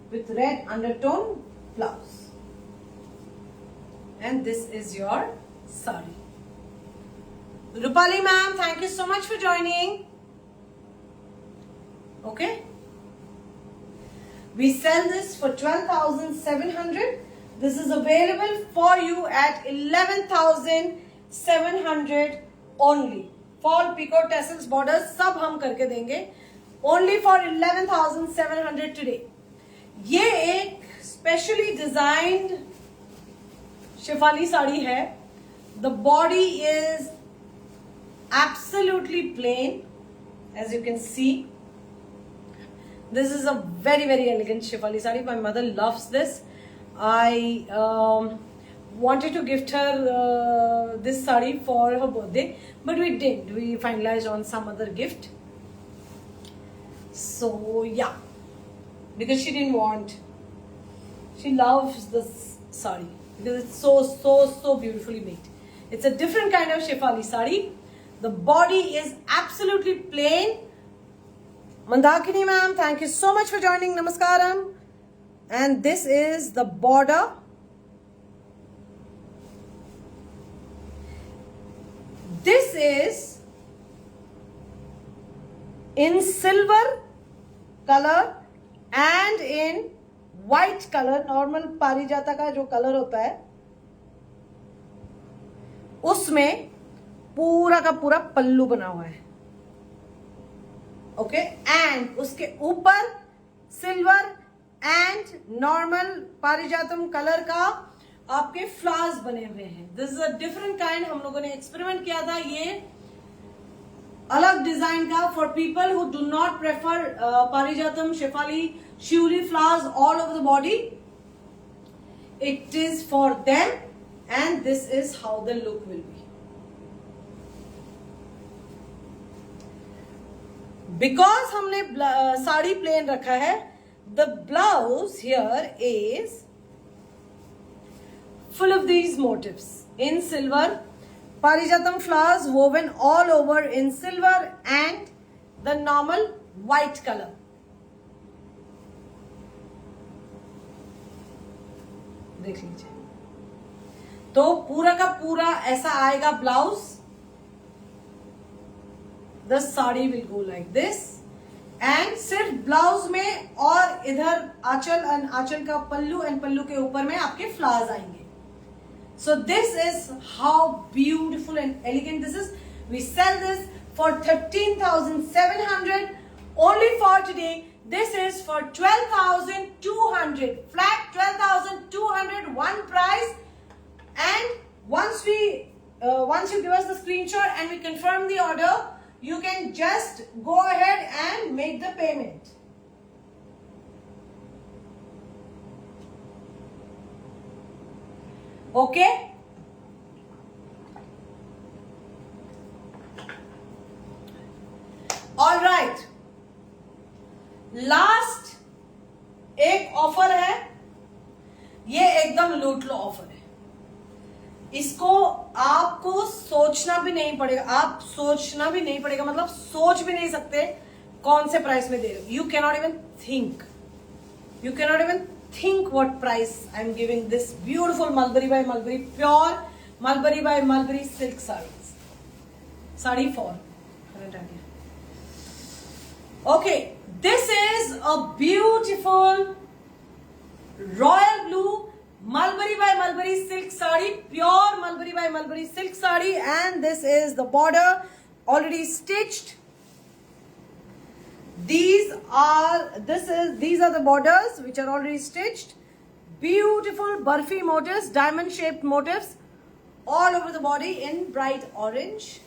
with red undertone blouse. And this is your sari. Rupali ma'am, thank you so much for joining. Okay. We sell this for 12,700. This is available for you at 11,700 only. Fall pico tassels borders सब हम करके देंगे. Only for 11,700 today. ये एक specially designed Shefali sari है. The body is absolutely plain, as you can see. This is a very very elegant Shefali sari. My mother loves this. I wanted to gift her this sari for her birthday, but we didn't. We finalized on some other gift. So yeah, because she didn't want. She loves this sari because it's so beautifully made. It's a different kind of Shefali sari. The body is absolutely plain. Mandakini ma'am, thank you so much for joining. Namaskaram. And this is the border. This is in silver color and in white color. Normal पारिजाता का जो color होता है उसमें पूरा का पूरा पल्लू बना हुआ है. ओके, एंड उसके ऊपर सिल्वर एंड नॉर्मल पारिजातम कलर का आपके फ्लावर्स बने हुए हैं. This is a different kind. हम लोगों ने एक्सपेरिमेंट किया था. ये अलग डिजाइन का for people who do not prefer Parijatam, Shefali, Shivli flowers all over the body. It is for them and this is how the look will be. Because हमने sari plane रखा है, the blouse here is full of these motifs in silver, parijatam flowers woven all over in silver and the normal white color. देख लीजिए. तो पूरा का पूरा ऐसा आएगा blouse. The sari will go like this, and सिर्फ ब्लाउज में और इधर आंचल and आंचल का पल्लू and पल्लू के ऊपर में आपके फ्लावर्स आएंगे. So this is how beautiful and elegant this is. We sell this for 13,700 only for today. This is for 12,200 flat. 12,200 one price. And once you give us the screenshot and we confirm the order, you can just go ahead and make the payment. Okay? इसको आपको सोचना भी नहीं पड़ेगा, आप सोचना भी नहीं पड़ेगा, मतलब सोच भी नहीं सकते कौन से प्राइस में दे रहे हो. You cannot even think, you cannot even think what price I am giving this beautiful Mulberry by Mulberry, pure Mulberry by Mulberry silk sarees. Sari 4. Okay, this is a beautiful royal blue Mulberry by Mulberry silk saree, pure Mulberry by Mulberry silk saree, and this is the border already stitched. These are the borders which are already stitched. Beautiful burfi motifs, diamond shaped motifs all over the body in bright orange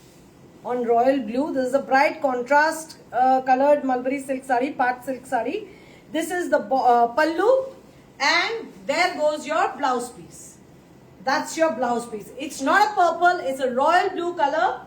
on royal blue. This is a bright contrast colored mulberry silk saree, part silk saree. This is the pallu, and there goes your blouse piece. That's your blouse piece. It's not a purple, it's a royal blue color.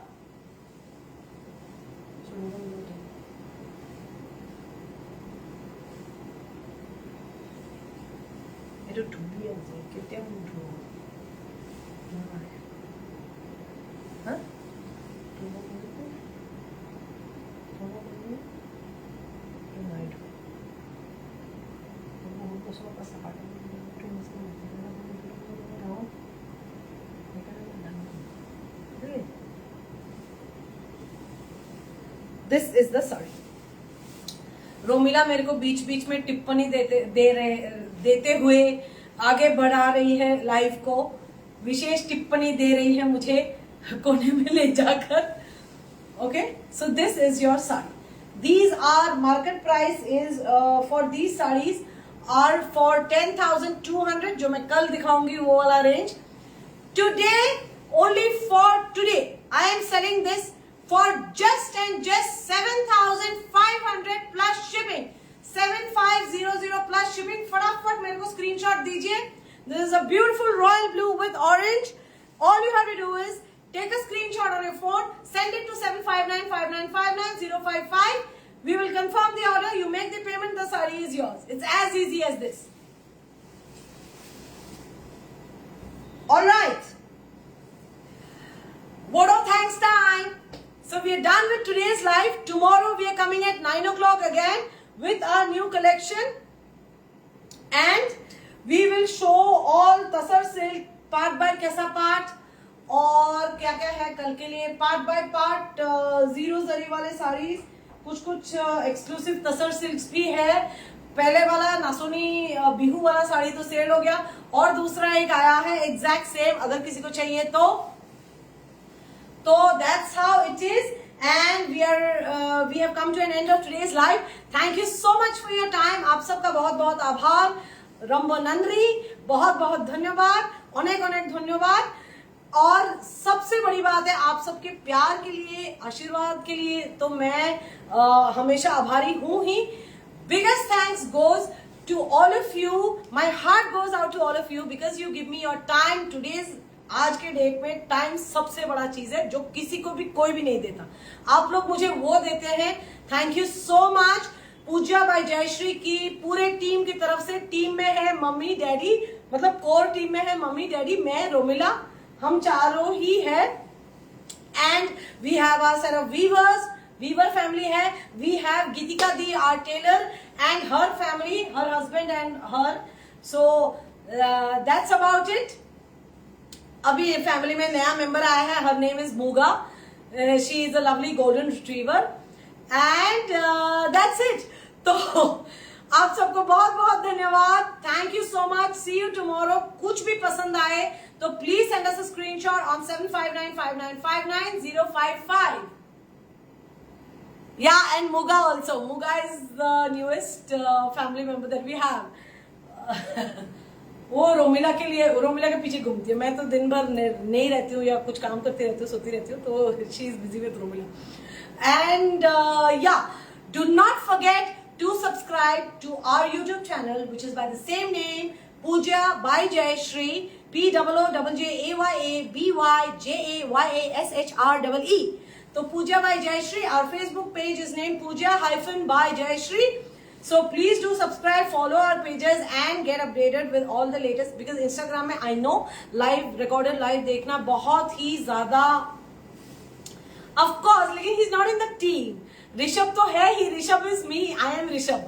This is the saree. Romila मेरे को बीच बीच में टिप्पणी देते हुए आगे बढ़ा रही है लाइव को, विशेष टिप्पणी दे रही है मुझे कोने में ले जाकर. Okay, so this is your sari. These are market price is for these sarees are for 10,200, जो मैं कल दिखाऊंगी वो वाला range. Today, only for today, I am selling this for just and just 7,500 plus shipping. 7500 plus shipping. फटाफट मेरे को screenshot दीजिए. This is a beautiful royal blue with orange. All you have to do is take a screenshot on your phone, send it to 7595959055. We will confirm the order. You make the payment, the saree is yours. It's as easy as this. All right. Vodo thanks time. So we are done with today's live. Tomorrow we are coming at 9 o'clock again with our new collection, and we will show all tasar silk part by kaisa part और क्या क्या है कल के लिए. Part by part zero zari वाले साड़ीज, कुछ exclusive तसर silks भी है. पहले वाला नासोनी बिहू वाला साड़ी तो सेल हो गया, और दूसरा एक आया है एग्जैक्ट सेम, अगर किसी को चाहिए तो that's how it is. And we have come to an end of today's live. Thank you so much for your time. आप सबका बहुत बहुत आभार. रंबो नंद्री, बहुत बहुत धन्यवाद, अनेक अनेक धन्यवाद. और सबसे बड़ी बात है आप सबके प्यार के लिए, आशीर्वाद के लिए तो मैं हमेशा आभारी हूं ही. Biggest thanks goes to all of you. My heart goes out to all of you because you give me your time. आज के डेट में टाइम सबसे बड़ा चीज है जो किसी को भी कोई भी नहीं देता. आप लोग मुझे वो देते हैं. Thank you so much. Puja by Jayashree की पूरे टीम की तरफ से, टीम में है मम्मी डैडी, मतलब कोर टीम में है मम्मी डैडी, मैं, रोमिला, हम चारों ही है. And we have our set of weavers, weaver family है. We have Geetika di are tailor and her family, her husband and her. So that's about it. अभी फैमिली में नया मेंबर आया है, her name is Muga. She is a lovely golden retriever and that's it. तो आप सबको बहुत बहुत धन्यवाद. Thank you so much. See you tomorrow. कुछ भी पसंद आए तो please send us a screenshot on 7595959055. Yeah, and Muga also. Muga is the newest family member that we have. वो रोमिला के लिए, रोमिला के पीछे घूमती है. मैं तो दिन भर नहीं रहती हूँ या कुछ काम करती रहती हूँ, सोती रहती हूँ, तो she is busy with Romila. And yeah, do not forget to subscribe to our YouTube channel which is by the same name, Pooja by Jayashree, POOJAYBYJAYASHREE. तो Pooja by Jayashree. Our Facebook page is name Pooja hyphen by Jayashree. So please do subscribe, follow our pages and get updated with all the latest, because Instagram में I know live recorded live देखना बहुत ही ज्यादा of course, लेकिन he's not in the team. Rishabh तो है ही, Rishabh is me, I am Rishabh.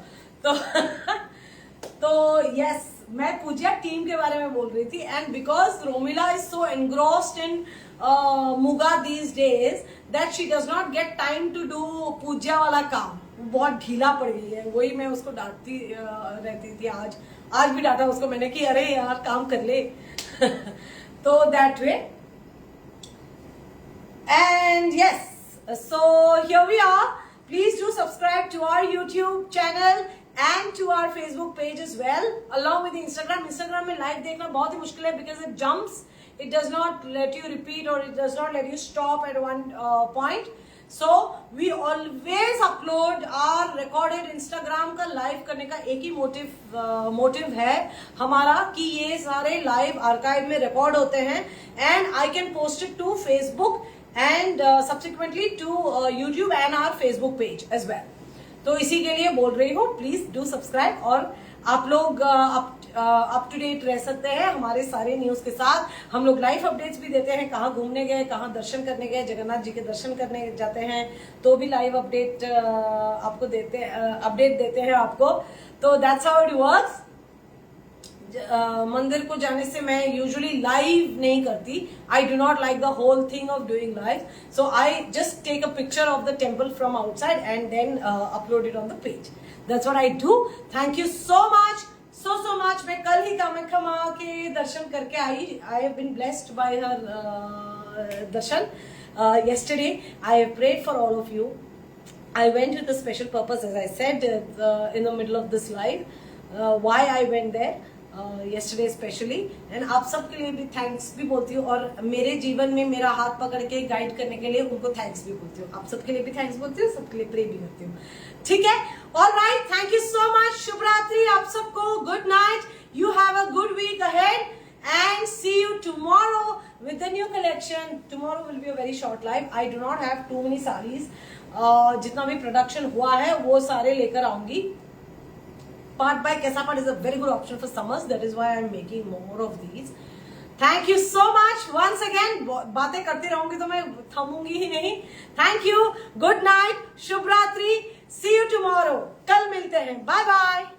तो yes, मैं पूजा टीम के बारे में बोल रही थी, and because Romila is so engrossed in Muga these days that she does not get time to do पूजा वाला काम. बहुत ढीला पड़ गई है, वही मैं उसको डांटती रहती थी. आज भी डांटा उसको मैंने कि अरे यार काम कर ले. तो that way. And yes, so here we are. Please do subscribe to our YouTube channel and to our Facebook page as well, along with Instagram. Instagram में live देखना बहुत ही मुश्किल है because it jumps. It does not let you repeat or it does not let you stop at one point. So we always upload our recorded Instagram का live करने का एक ही motive है हमारा कि ये सारे live archive में record होते हैं and I can post it to Facebook and subsequently to YouTube and our Facebook page as well. तो इसी के लिए बोल रही हूँ, प्लीज डू सब्सक्राइब और आप लोग अप टू डेट रह सकते हैं हमारे सारे न्यूज के साथ. हम लोग लाइव अपडेट्स भी देते हैं, कहाँ घूमने गए, कहाँ दर्शन करने गए, जगन्नाथ जी के दर्शन करने जाते हैं तो भी लाइव अपडेट आपको अपडेट देते हैं आपको. तो दैट्स हाउ इट वर्क्स. मंदिर को जाने से मैं यूजुअली लाइव नहीं करती. I do not like the whole thing of doing live, so I just take a picture of the temple from outside and then upload it on the page. That's what I do. Thank you so much, so much. मैं कल ही कामाख्या माँ के दर्शन करके आई. I have been blessed by her darshan. yesterday I have prayed for all of you. I went with a special purpose, as I said in the middle of this live, why I went there yesterday especially, and आप सबके लिए भी thanks भी बोलती हूँ और मेरे जीवन में मेरा हाथ पकड़ के गाइड करने के लिए उनको थैंक्स भी बोलती हूँ. आप सबके लिए भी थैंक्स बोलती हूँ, सबके लिए प्रे भी करती हूँ. ठीक है, all right. Thank you so much. शुभ रात्रि आप सबको. Good night. You have a good week ahead and see you tomorrow with the new collection. Tomorrow will be a very short live. I do not have too many sarees. जितना भी production हुआ है वो सारे लेकर आऊंगी. Part by Kaisa part is a very good option for summers. That is why I am making more of these. Thank you so much once again. बातें करती रहूंगी तो मैं थमूंगी ही नहीं. Thank you. Good night. शुभ रात्रि. See you tomorrow. कल मिलते हैं. Bye bye.